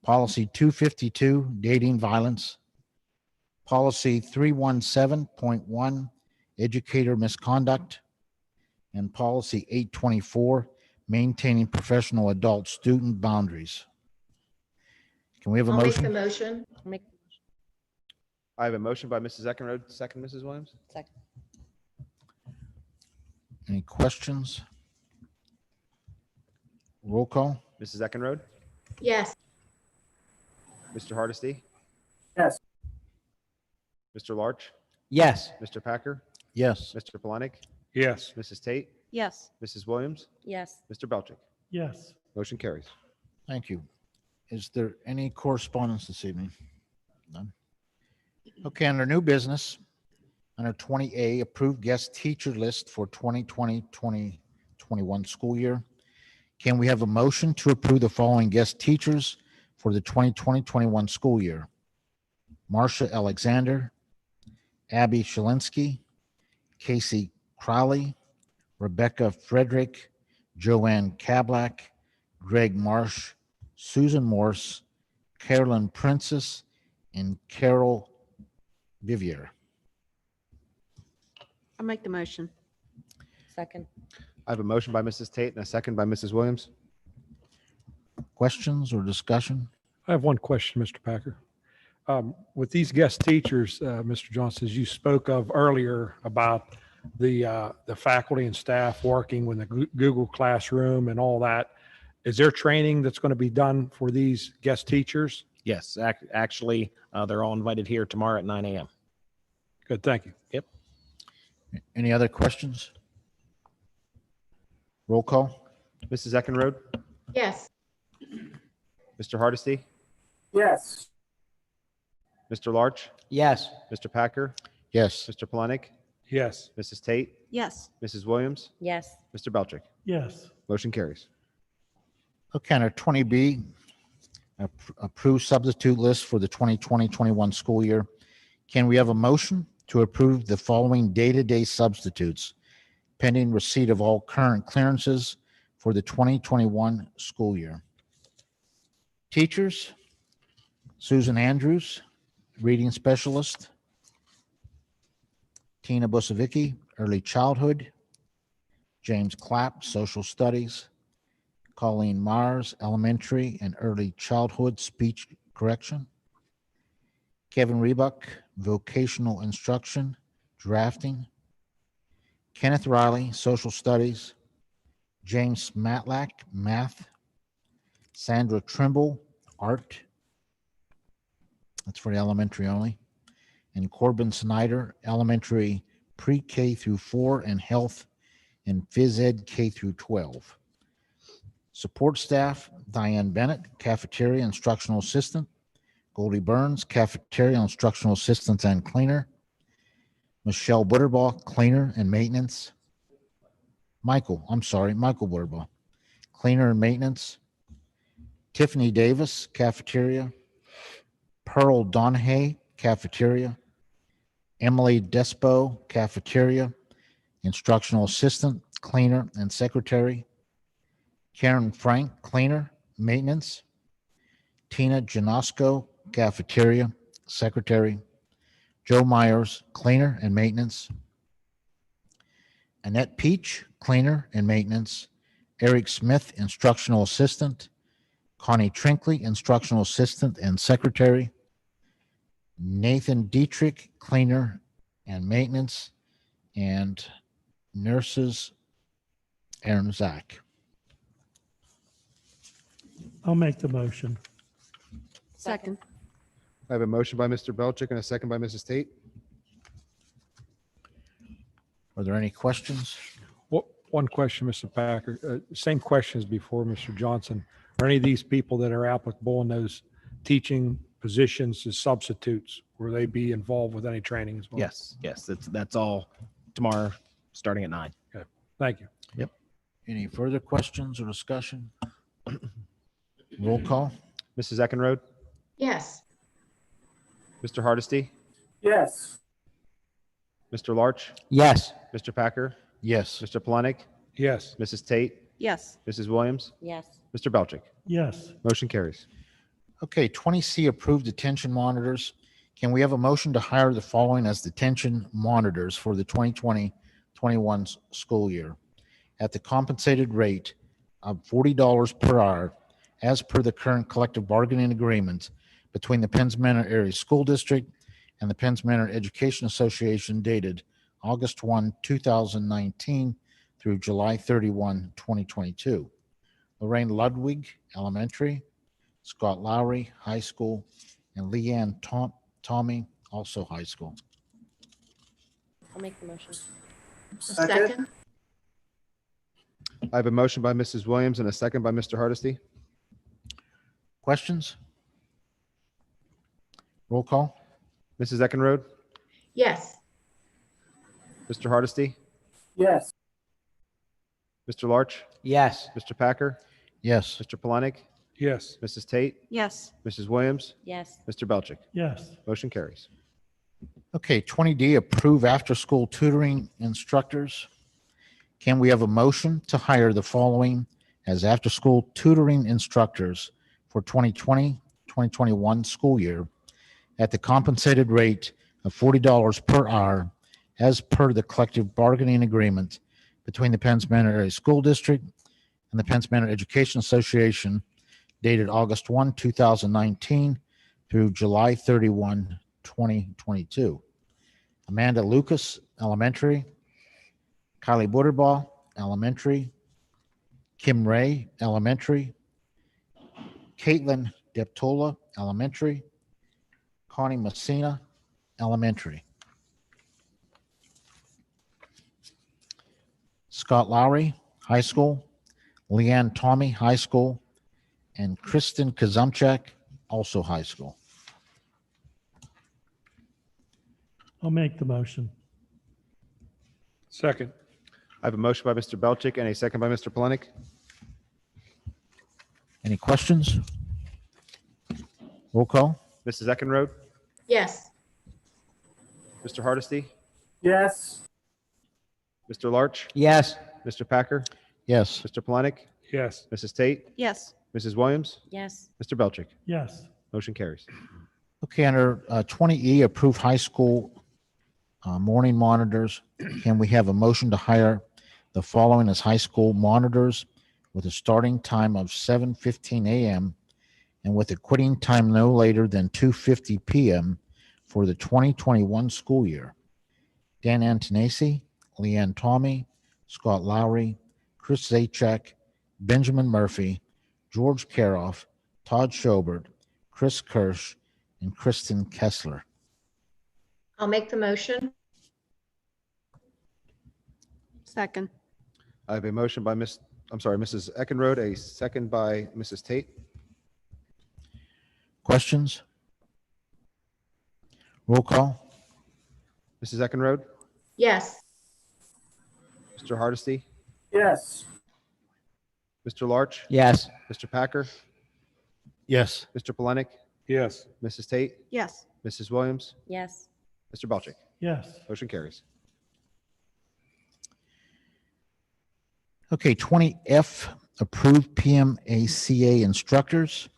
Speaker 2: Policy 252, dating violence. Policy 317.1, educator misconduct. And policy 824, maintaining professional adult student boundaries. Can we have a
Speaker 4: I'll make the
Speaker 2: motion?
Speaker 4: motion.
Speaker 3: I have a motion by Mrs. Eckenrode, second, Mrs. Williams.
Speaker 7: Second.
Speaker 2: Any questions? Roll call.
Speaker 3: Mrs. Eckenrode,
Speaker 4: Yes,
Speaker 3: Mr. Hardesty,
Speaker 11: Yes.
Speaker 3: Mr. Larch,
Speaker 9: Yes.
Speaker 3: Mr. Packer,
Speaker 2: Yes.
Speaker 3: Mr. Polenic,
Speaker 5: Yes.
Speaker 3: Mrs. Tate,
Speaker 10: Yes,
Speaker 3: Mrs. Williams,
Speaker 7: Yes.
Speaker 3: Mr. Belchick.
Speaker 8: yes.
Speaker 3: Motion carries.
Speaker 2: Thank you. Is there any correspondence this evening? None. Okay, under new business, under 20A, approved guest teacher list for 2020-2021 school year. Can we have a motion to approve the following guest teachers for the 2020-21 school year? Marcia Alexander, Abby Shalinsky, Casey Crowley, Rebecca Frederick, Joanne Kablak, Greg Marsh, Susan Morse, Carolyn Princess, and Carol Vivier.
Speaker 10: I'll make the motion.
Speaker 7: Second.
Speaker 3: I have a motion by Mrs. Tate and a second by Mrs. Williams.
Speaker 2: Questions or discussion?
Speaker 5: I have one question, Mr. Packer. With these guest teachers, Mr. Johnson, as you spoke of earlier about the faculty and staff working with the Google Classroom and all that, is there training that's going to be done for these guest teachers?
Speaker 6: Yes, actually, they're all invited here tomorrow at 9 a.m.
Speaker 5: Good, thank you.
Speaker 2: Any other questions? Roll call.
Speaker 3: Mrs. Eckenrode,
Speaker 4: yes,
Speaker 3: Mr. Hardesty,
Speaker 11: Yes.
Speaker 3: Mr. Larch,
Speaker 9: Yes.
Speaker 3: Mr. Packer,
Speaker 2: Yes.
Speaker 3: Mr. Polenic,
Speaker 5: Yes.
Speaker 3: Mrs. Tate,
Speaker 10: Yes,
Speaker 3: Mrs. Williams,
Speaker 7: Yes.
Speaker 3: Mr. Belchick.
Speaker 8: Yes,
Speaker 3: Motion carries.
Speaker 2: Okay, under 20B, approved substitute list for the 2020-21 school year. Can we have a motion to approve the following day-to-day substitutes pending receipt of all current clearances for the 2021 school year? Teachers, Susan Andrews, reading specialist. Tina Busavicki, early childhood. James Clapp, social studies. Colleen Myers, elementary and early childhood speech correction. Kevin Rebuck, vocational instruction, drafting. Kenneth Riley, social studies. James Matlack, math. Sandra Trimble, art. That's for the elementary only. And Corbin Snyder, elementary pre-K through 4 and health and phys ed K through 12. Support staff, Diane Bennett, cafeteria instructional assistant. Goldie Burns, cafeteria instructional assistant and cleaner. Michelle Butterbaugh, cleaner and maintenance. Michael Butterbaugh, cleaner and maintenance. Tiffany Davis, cafeteria. Pearl Donhay, cafeteria. Emily Despo, cafeteria. Instructional assistant, cleaner, and secretary. Karen Frank, cleaner, maintenance. Tina Janosko, cafeteria, secretary. Joe Myers, cleaner and maintenance. Annette Peach, cleaner and maintenance. Eric Smith, instructional assistant. Connie Trinkley, instructional assistant and secretary. Nathan Dietrich, cleaner and maintenance. And nurses, Aaron Zach.
Speaker 8: I'll make the motion.
Speaker 10: Second.
Speaker 3: I have a motion by Mr. Belchick and a second by Mrs. Tate.
Speaker 2: Are there any questions?
Speaker 5: One question, Mr. Packer. Same question as before, Mr. Johnson. Are any of these people that are applicable in those teaching positions as substitutes? Will they be involved with any training as well?
Speaker 6: Yes, that's all tomorrow, starting at 9.
Speaker 5: Thank you.
Speaker 2: Any further questions or discussion? Roll call.
Speaker 3: Mrs. Eckenrode,
Speaker 4: Yes.
Speaker 3: Mr. Hardesty,
Speaker 11: Yes.
Speaker 3: Mr. Larch,
Speaker 9: Yes.
Speaker 3: Mr. Packer,
Speaker 2: Yes.
Speaker 3: Mr. Polonic,
Speaker 5: Yes.
Speaker 3: Mrs. Tate,
Speaker 10: Yes.
Speaker 3: Mrs. Williams,
Speaker 7: Yes.
Speaker 3: Mr. Belchick.
Speaker 8: Yes.
Speaker 3: Motion carries.
Speaker 2: Okay, 20C approved detention monitors. Can we have a motion to hire the following as detention monitors for the 2020-21 school year at the compensated rate of $40 per hour as per the current collective bargaining agreement between the Penns Manor Area School District and the Penns Manor Education Association dated August 1, 2019 through July 31, 2022. Lorraine Ludwig, elementary. Scott Lowry, high school. And Leanne Tommy, also high school.
Speaker 7: I'll make the motion.
Speaker 11: Second.
Speaker 3: I have a motion by Mrs. Williams and a second by Mr. Hardesty.
Speaker 2: Questions? Roll call.
Speaker 3: Mrs. Eckenrode,
Speaker 4: Yes.
Speaker 3: Mr. Hardesty,
Speaker 11: Yes.
Speaker 3: Mr. Larch,
Speaker 9: Yes.
Speaker 3: Mr. Packer,
Speaker 2: Yes.
Speaker 3: Mr. Polonic,
Speaker 5: Yes.
Speaker 3: Mrs. Tate,
Speaker 10: Yes.
Speaker 3: Mrs. Williams,
Speaker 7: Yes.
Speaker 3: Mr. Belchick.
Speaker 8: Yes.
Speaker 3: Motion carries.
Speaker 2: Okay, 20D, approve after-school tutoring instructors. Can we have a motion to hire the following as after-school tutoring instructors for 2020-2021 school year at the compensated rate of $40 per hour as per the collective bargaining agreement between the Penns Manor Area School District and the Penns Manor Education Association dated August 1, 2019 through July 31, 2022. Amanda Lucas, elementary. Kylie Butterball, elementary. Kim Ray, elementary. Caitlin Deptola, elementary. Connie Messina, elementary. Scott Lowry, high school. Leanne Tommy, high school. And Kristen Kazumchak, also high school.
Speaker 8: I'll make the motion.
Speaker 5: Second.
Speaker 3: I have a motion by Mr. Belchick and a second by Mr. Polonic.
Speaker 2: Any questions? Roll call.
Speaker 3: Mrs. Eckenrode,
Speaker 4: Yes.
Speaker 3: Mr. Hardesty,
Speaker 11: Yes.
Speaker 3: Mr. Larch,
Speaker 9: Yes.
Speaker 3: Mr. Packer,
Speaker 2: Yes.
Speaker 3: Mr. Polonic,
Speaker 5: Yes.
Speaker 3: Mrs. Tate,
Speaker 10: Yes.
Speaker 3: Mrs. Williams,
Speaker 7: Yes.
Speaker 3: Mr. Belchick.
Speaker 8: Yes.
Speaker 3: Motion carries.
Speaker 2: Okay, under 20E, approve high school morning monitors. Can we have a motion to hire the following as high school monitors with a starting time of 7:15 a.m. and with a quitting time no later than 2:50 p.m. for the 2021 school year? Dan Antonacci, Leanne Tommy, Scott Lowry, Chris Zajac, Benjamin Murphy, George Karoff, Todd Schobert, Chris Kirsch, and Kristen Kessler.
Speaker 4: I'll make the motion.
Speaker 10: Second.
Speaker 3: I have a motion by Mrs. Eckenrode, a second by Mrs. Tate.
Speaker 2: Questions? Roll call.
Speaker 3: Mrs. Eckenrode,
Speaker 4: Yes.
Speaker 3: Mr. Hardesty,
Speaker 11: Yes.
Speaker 3: Mr. Larch,
Speaker 9: Yes.
Speaker 3: Mr. Packer,
Speaker 2: Yes.
Speaker 3: Mr. Polenic,
Speaker 5: Yes.
Speaker 3: Mrs. Tate,
Speaker 10: Yes.
Speaker 3: Mrs. Williams,
Speaker 7: yes,
Speaker 3: Mr. Belchick.
Speaker 8: yes,
Speaker 3: Motion carries.
Speaker 2: Okay, 20F, approved PMACA instructors.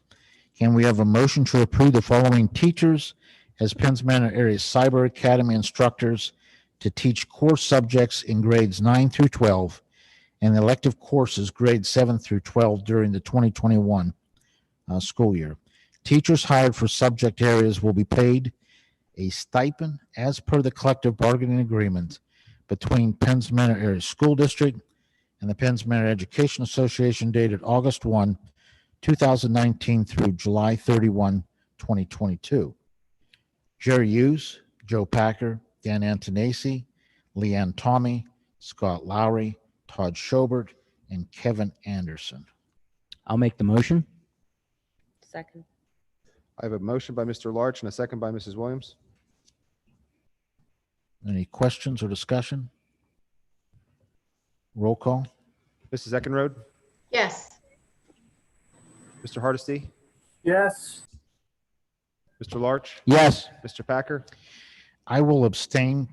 Speaker 2: Can we have a motion to approve the following teachers as Penns Manor Area Cyber Academy instructors to teach core subjects in grades 9 through 12 and elective courses grades 7 through 12 during the 2021 school year? Teachers hired for subject areas will be paid a stipend as per the collective bargaining agreement between Penns Manor Area School District and the Penns Manor Education Association dated August 1, 2019 through July 31, 2022. Jerry Hughes, Joe Packer, Dan Antonacci, Leanne Tommy, Scott Lowry, Todd Schobert, and Kevin Anderson.
Speaker 9: I'll make the motion.
Speaker 7: second,
Speaker 3: I have a motion by Mr. Larch and a second by Mrs. Williams.
Speaker 2: Any questions or discussion? Roll call.
Speaker 3: Mrs. Eckenrode,
Speaker 4: yes,
Speaker 3: Mr. Hardesty,
Speaker 11: yes,
Speaker 3: Mr. Larch,
Speaker 9: Yes.
Speaker 3: Mr. Packer,
Speaker 2: I will abstain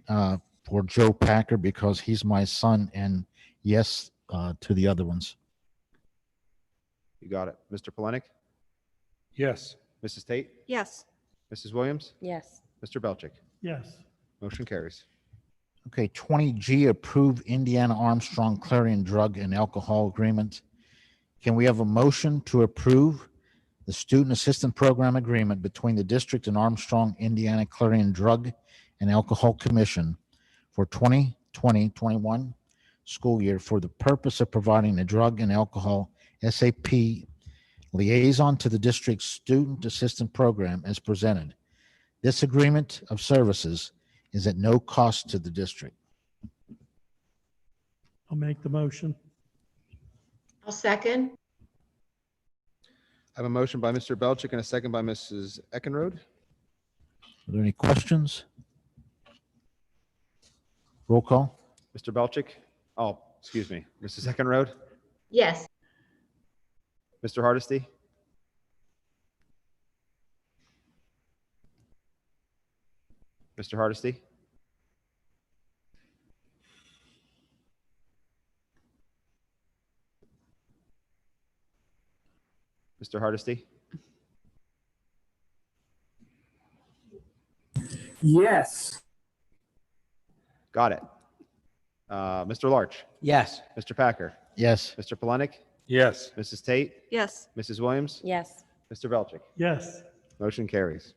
Speaker 2: for Joe Packer because he's my son, and yes to the other ones.
Speaker 3: you got it. Mr. Polenic,
Speaker 5: Yes.
Speaker 3: Mrs. Tate,
Speaker 10: Yes.
Speaker 3: Mrs. Williams,
Speaker 7: yes,
Speaker 3: Mr. Belchick.
Speaker 8: yes,
Speaker 3: Motion carries.
Speaker 2: Okay, 20G, approve Indiana Armstrong Clarion Drug and Alcohol Agreement. Can we have a motion to approve the Student Assistant Program Agreement between the district and Armstrong Indiana Clarion Drug and Alcohol Commission for 2020-21 school year for the purpose of providing a drug and alcohol SAP liaison to the district's Student Assistant Program as presented? This agreement of services is at no cost to the district.
Speaker 8: I'll make the motion.
Speaker 4: I'll second,
Speaker 3: I have a motion by Mr. Belchick and a second by Mrs. Eckenrode.
Speaker 2: Are there any questions? Roll call.
Speaker 3: Mr. Belchick, oh, excuse me, Mrs. Eckenrode,
Speaker 4: yes,
Speaker 3: Mr. Hardesty, Mr. Hardesty, Mr. Hardesty,
Speaker 11: yes,
Speaker 3: got it. Mr. Larch,
Speaker 9: Yes.
Speaker 3: Mr. Packer,
Speaker 2: Yes.
Speaker 3: Mr. Polenic,
Speaker 5: Yes.
Speaker 3: Mrs. Tate,
Speaker 10: Yes.
Speaker 3: Mrs. Williams,
Speaker 7: yes,
Speaker 3: Mr. Belchick.
Speaker 8: Yes,
Speaker 3: Motion carries.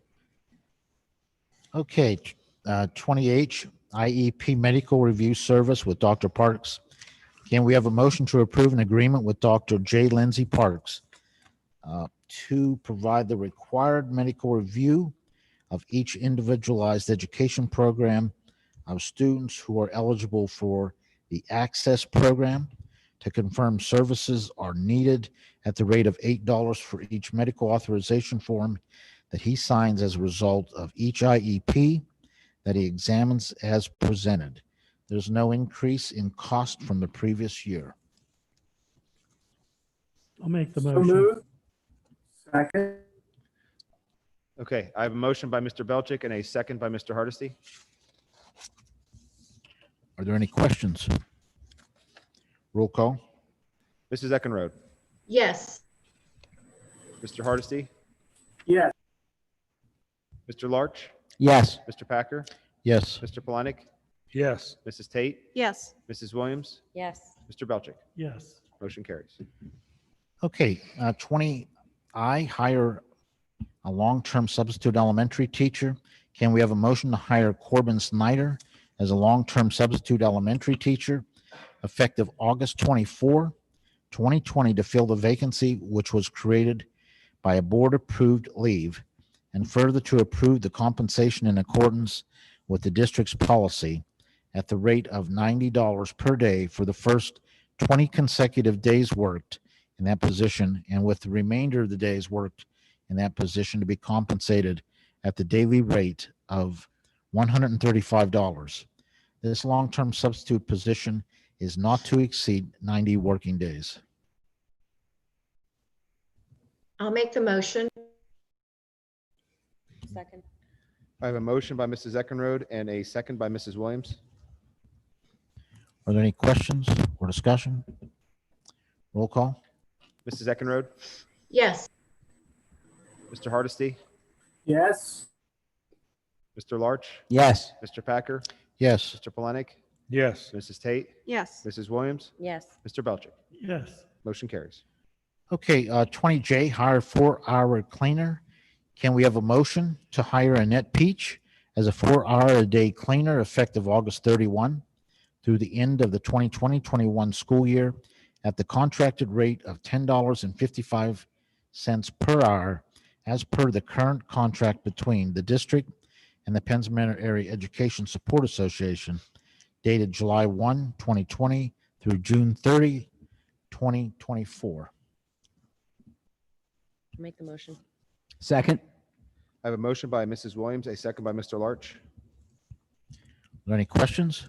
Speaker 2: Okay, 20H, IEP Medical Review Service with Dr. Parks. Can we have a motion to approve an agreement with Dr. J. Lindsay Parks to provide the required medical review of each individualized education program of students who are eligible for the Access Program, to confirm services are needed at the rate of $8 for each medical authorization form that he signs as a result of each IEP that he examines as presented. There's no increase in cost from the previous year.
Speaker 8: I'll make the
Speaker 11: so
Speaker 8: motion.
Speaker 11: moved, second,
Speaker 3: Okay, I have a motion by Mr. Belchick and a second by Mr. Hardesty.
Speaker 2: Are there any questions? Roll call.
Speaker 3: Mrs. Eckenrode,
Speaker 4: yes,
Speaker 3: Mr. Hardesty,
Speaker 11: yes,
Speaker 3: Mr. Larch,
Speaker 9: Yes.
Speaker 3: Mr. Packer,
Speaker 2: Yes.
Speaker 3: Mr. Polenic,
Speaker 5: Yes.
Speaker 3: Mrs. Tate,
Speaker 10: Yes.
Speaker 3: Mrs. Williams,
Speaker 7: yes,
Speaker 3: Mr. Belchick.
Speaker 8: Yes,
Speaker 3: Motion carries.
Speaker 2: Okay, 20I, hire a long-term substitute elementary teacher. Can we have a motion to hire Corbin Snyder as a long-term substitute elementary teacher effective August 24, 2020 to fill the vacancy which was created by a board-approved leave, and further to approve the compensation in accordance with the district's policy at the rate of $90 per day for the first 20 consecutive days worked in that position, and with the remainder of the days worked in that position to be compensated at the daily rate of $135. This long-term substitute position is not to exceed 90 working days.
Speaker 4: I'll make the motion.
Speaker 7: Second.
Speaker 3: I have a motion by Mrs. Eckenrode and a second by Mrs. Williams.
Speaker 2: Are there any questions or discussion? Roll call.
Speaker 3: Mrs. Eckenrode,
Speaker 4: Yes.
Speaker 3: Mr. Hardesty,
Speaker 11: Yes.
Speaker 3: Mr. Larch,
Speaker 9: Yes.
Speaker 3: Mr. Packer,
Speaker 2: Yes.
Speaker 3: Mr. Polenic,
Speaker 5: Yes.
Speaker 3: Mrs. Tate,
Speaker 10: Yes.
Speaker 3: Mrs. Williams,
Speaker 7: Yes.
Speaker 3: Mr. Belchick.
Speaker 8: yes,
Speaker 3: Motion carries.
Speaker 2: Okay, 20J, hire 4-hour cleaner. Can we have a motion to hire Annette Peach as a 4-hour-a-day cleaner effective August 31 through the end of the 2020-21 school year at the contracted rate of $10.55 per hour as per the current contract between the district and the Penns Manor Area Education Support Association dated July 1, 2020 through June 30, 2024.
Speaker 7: Make the motion.
Speaker 9: Second.
Speaker 3: I have a motion by Mrs. Williams, a second by Mr. Larch.
Speaker 2: Are there any questions?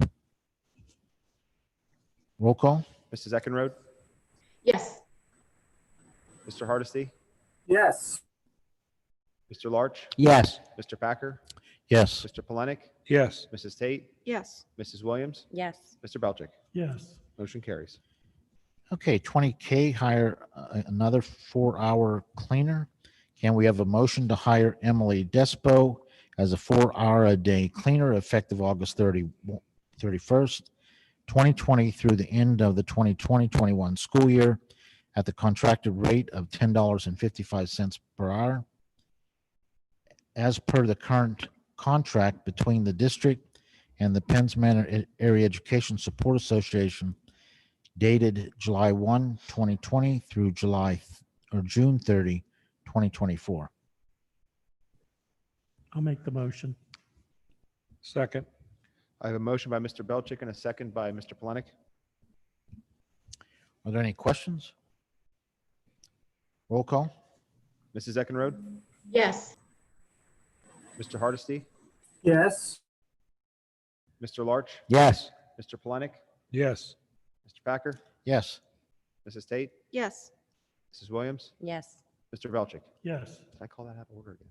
Speaker 2: Roll call.
Speaker 3: Mrs. Eckenrode,
Speaker 4: Yes.
Speaker 3: Mr. Hardesty,
Speaker 11: Yes.
Speaker 3: Mr. Larch,
Speaker 9: Yes.
Speaker 3: Mr. Packer,
Speaker 2: Yes.
Speaker 3: Mr. Polenic,
Speaker 5: Yes.
Speaker 3: Mrs. Tate,
Speaker 10: Yes.
Speaker 3: Mrs. Williams,
Speaker 7: Yes.
Speaker 3: Mr. Belchick.
Speaker 8: yes,
Speaker 3: Motion carries.
Speaker 2: Okay, 20K, hire another 4-hour cleaner. Can we have a motion to hire Emily Despo as a 4-hour-a-day cleaner effective August 31st, 2020 through the end of the 2020-21 school year at the contracted rate of $10.55 per hour as per the current contract between the district and the Penns Manor Area Education Support Association dated July 1, 2020 through June 30, 2024.
Speaker 8: I'll make the motion.
Speaker 5: Second.
Speaker 3: I have a motion by Mr. Belchick and a second by Mr. Polenic.
Speaker 2: Are there any questions? Roll call.
Speaker 3: Mrs. Eckenrode,
Speaker 4: Yes.
Speaker 3: Mr. Hardesty,
Speaker 11: Yes.
Speaker 3: Mr. Larch,
Speaker 9: Yes.
Speaker 3: Mr. Polenic,
Speaker 5: Yes.
Speaker 3: Mr. Packer,
Speaker 2: Yes.
Speaker 3: Mrs. Tate,
Speaker 10: Yes.
Speaker 3: Mrs. Williams,
Speaker 7: Yes.
Speaker 3: Mr. Belchick.
Speaker 8: Yes,
Speaker 3: Did I call that out of order again?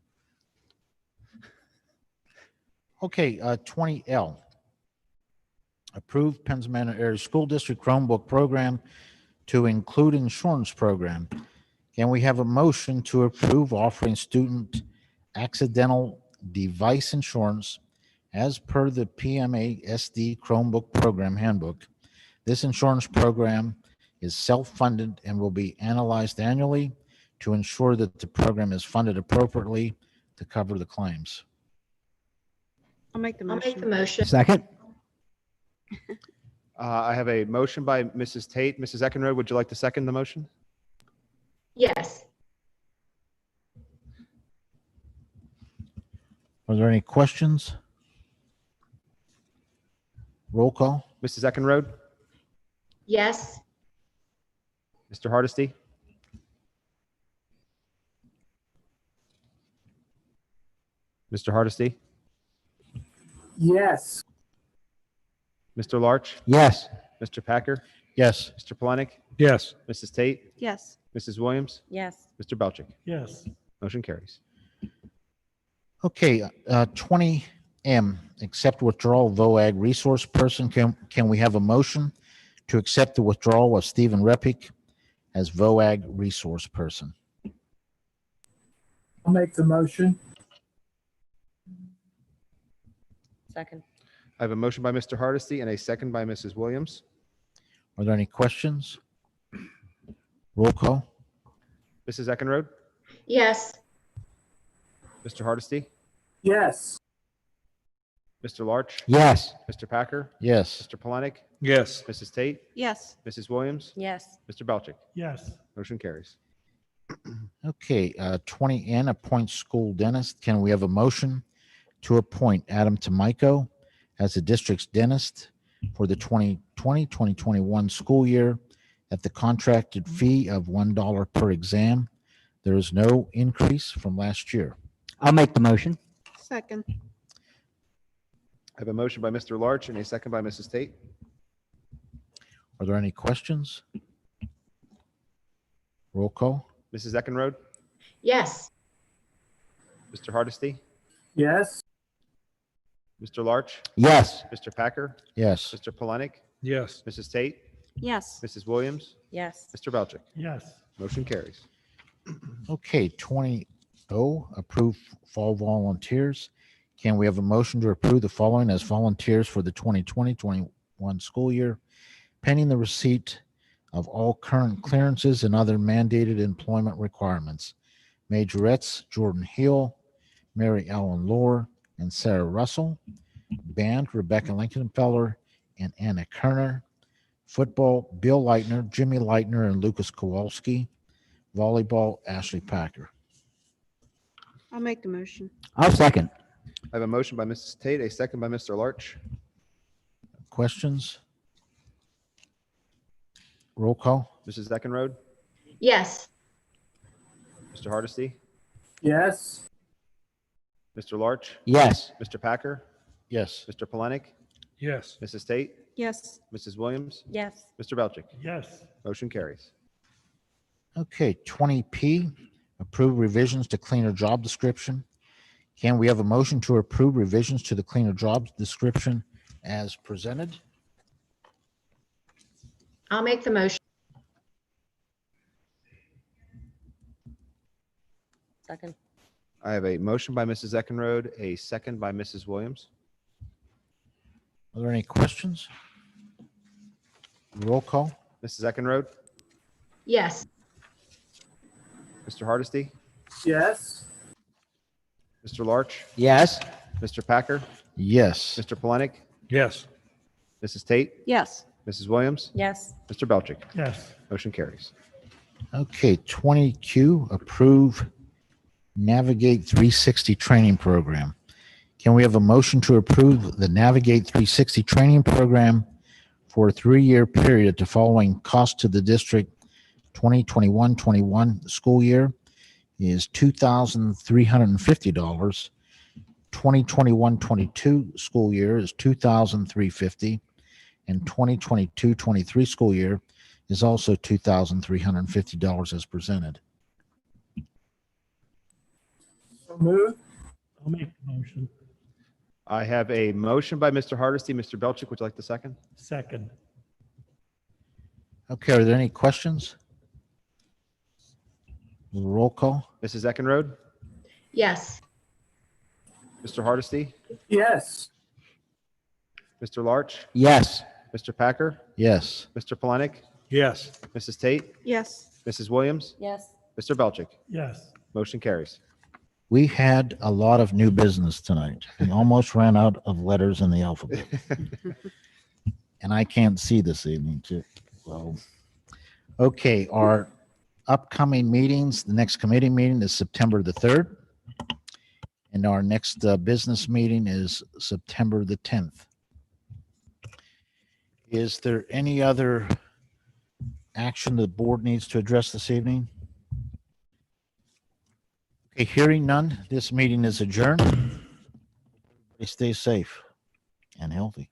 Speaker 2: Okay, 20L. Approved Penns Manor Area School District Chromebook program to include insurance program. Can we have a motion to approve offering student accidental device insurance as per the PMASD Chromebook program handbook? This insurance program is self-funded and will be analyzed annually to ensure that the program is funded appropriately to cover the claims.
Speaker 10: I'll make the
Speaker 4: I'll make the
Speaker 10: motion.
Speaker 4: motion.
Speaker 9: Second.
Speaker 3: I have a motion by Mrs. Tate. Mrs. Eckenrode, would you like to second the motion?
Speaker 4: Yes.
Speaker 2: Are there any questions? Roll call.
Speaker 3: Mrs. Eckenrode,
Speaker 4: Yes.
Speaker 3: Mr. Hardesty, Mr. Hardesty,
Speaker 11: Yes.
Speaker 3: Mr. Larch,
Speaker 9: Yes.
Speaker 3: Mr. Packer,
Speaker 2: Yes.
Speaker 3: Mr. Polenic,
Speaker 5: Yes.
Speaker 3: Mrs. Tate,
Speaker 10: Yes.
Speaker 3: Mrs. Williams,
Speaker 7: Yes.
Speaker 3: Mr. Belchick.
Speaker 8: yes,
Speaker 3: Motion carries.
Speaker 2: Okay, 20M, accept withdrawal VOAG resource person. Can we have a motion to accept the withdrawal of Stephen Repick as VOAG resource person?
Speaker 11: I'll make the motion.
Speaker 7: Second.
Speaker 3: I have a motion by Mr. Hardesty and a second by Mrs. Williams.
Speaker 2: Are there any questions? Roll call.
Speaker 3: Mrs. Eckenrode,
Speaker 4: Yes.
Speaker 3: Mr. Hardesty,
Speaker 11: Yes.
Speaker 3: Mr. Larch,
Speaker 9: Yes.
Speaker 3: Mr. Packer,
Speaker 2: Yes.
Speaker 3: Mr. Polenic,
Speaker 5: Yes.
Speaker 3: Mrs. Tate,
Speaker 10: Yes.
Speaker 3: Mrs. Williams,
Speaker 7: Yes.
Speaker 3: Mr. Belchick.
Speaker 8: yes,
Speaker 3: Motion carries.
Speaker 2: Okay, 20N, appoint school dentist. Can we have a motion to appoint Adam Tomiko as the district's dentist for the 2020-2021 school year at the contracted fee of $1 per exam? There is no increase from last year.
Speaker 9: I'll make the motion.
Speaker 10: Second.
Speaker 3: I have a motion by Mr. Larch and a second by Mrs. Tate.
Speaker 2: Are there any questions? Roll call.
Speaker 3: Mrs. Eckenrode,
Speaker 4: Yes.
Speaker 3: Mr. Hardesty,
Speaker 11: Yes.
Speaker 3: Mr. Larch,
Speaker 9: Yes.
Speaker 3: Mr. Packer,
Speaker 2: Yes.
Speaker 3: Mr. Polenic,
Speaker 5: Yes.
Speaker 3: Mrs. Tate,
Speaker 10: Yes.
Speaker 3: Mrs. Williams,
Speaker 7: Yes.
Speaker 3: Mr. Belchick.
Speaker 8: Yes.
Speaker 3: Motion carries.
Speaker 2: Okay, 20, approve fall volunteers. Can we have a motion to approve the following as volunteers for the 2020-21 school year, pending the receipt of all current clearances and other mandated employment requirements? Majorettes, Jordan Hill, Mary Ellen Lohr, and Sarah Russell. Band, Rebecca Lincolnfeller and Anna Kerner. Football, Bill Leitner, Jimmy Leitner, and Lucas Kowalski. Volleyball, Ashley Packer.
Speaker 10: I'll make the motion.
Speaker 9: I'll second.
Speaker 3: I have a motion by Mrs. Tate, a second by Mr. Larch.
Speaker 2: Questions? Roll call.
Speaker 3: Mrs. Eckenrode,
Speaker 4: Yes.
Speaker 3: Mr. Hardesty,
Speaker 11: Yes.
Speaker 3: Mr. Larch,
Speaker 9: Yes.
Speaker 3: Mr. Packer,
Speaker 2: Yes.
Speaker 3: Mr. Polenic,
Speaker 5: Yes.
Speaker 3: Mrs. Tate,
Speaker 10: Yes.
Speaker 3: Mrs. Williams,
Speaker 7: Yes.
Speaker 3: Mr. Belchick.
Speaker 8: Yes.
Speaker 3: Motion carries.
Speaker 2: Okay, 20P, approve revisions to cleaner job description. Can we have a motion to approve revisions to the cleaner job description as presented?
Speaker 4: I'll make the motion.
Speaker 7: Second.
Speaker 3: I have a motion by Mrs. Eckenrode, a second by Mrs. Williams.
Speaker 2: Are there any questions? Roll call.
Speaker 3: Mrs. Eckenrode,
Speaker 4: Yes.
Speaker 3: Mr. Hardesty,
Speaker 11: Yes.
Speaker 3: Mr. Larch,
Speaker 9: Yes.
Speaker 3: Mr. Packer,
Speaker 2: Yes.
Speaker 3: Mr. Polenic,
Speaker 5: Yes.
Speaker 3: Mrs. Tate,
Speaker 10: Yes.
Speaker 3: Mrs. Williams,
Speaker 7: Yes.
Speaker 3: Mr. Belchick.
Speaker 8: Yes.
Speaker 3: Motion carries.
Speaker 2: Okay, 20Q, approve Navigate 360 training program. Can we have a motion to approve the Navigate 360 training program for a 3-year period to following cost to the district 2021-21 school year is $2,350. 2021-22 school year is $2,350, and 2022-23 school year is also $2,350 as presented.
Speaker 11: So moved.
Speaker 8: I'll make the motion.
Speaker 3: I have a motion by Mr. Hardesty. Mr. Belchick, would you like the second?
Speaker 8: Second.
Speaker 2: Okay, are there any questions? Roll call.
Speaker 3: Mrs. Eckenrode,
Speaker 4: Yes.
Speaker 3: Mr. Hardesty,
Speaker 11: Yes.
Speaker 3: Mr. Larch,
Speaker 9: Yes.
Speaker 3: Mr. Packer,
Speaker 2: Yes.
Speaker 3: Mr. Polenic,
Speaker 5: Yes.
Speaker 3: Mrs. Tate,
Speaker 10: Yes.
Speaker 3: Mrs. Williams,
Speaker 7: Yes.
Speaker 3: Mr. Belchick.
Speaker 8: Yes.
Speaker 3: Motion carries.
Speaker 2: We had a lot of new business tonight. We almost ran out of letters in the alphabet. And I can't see this evening too. So, okay, our upcoming meetings, the next committee meeting is September the 3rd. And our next business meeting is September the 10th. Is there any other action the board needs to address this evening? Okay, hearing none, this meeting is adjourned. Everybody stay safe and healthy.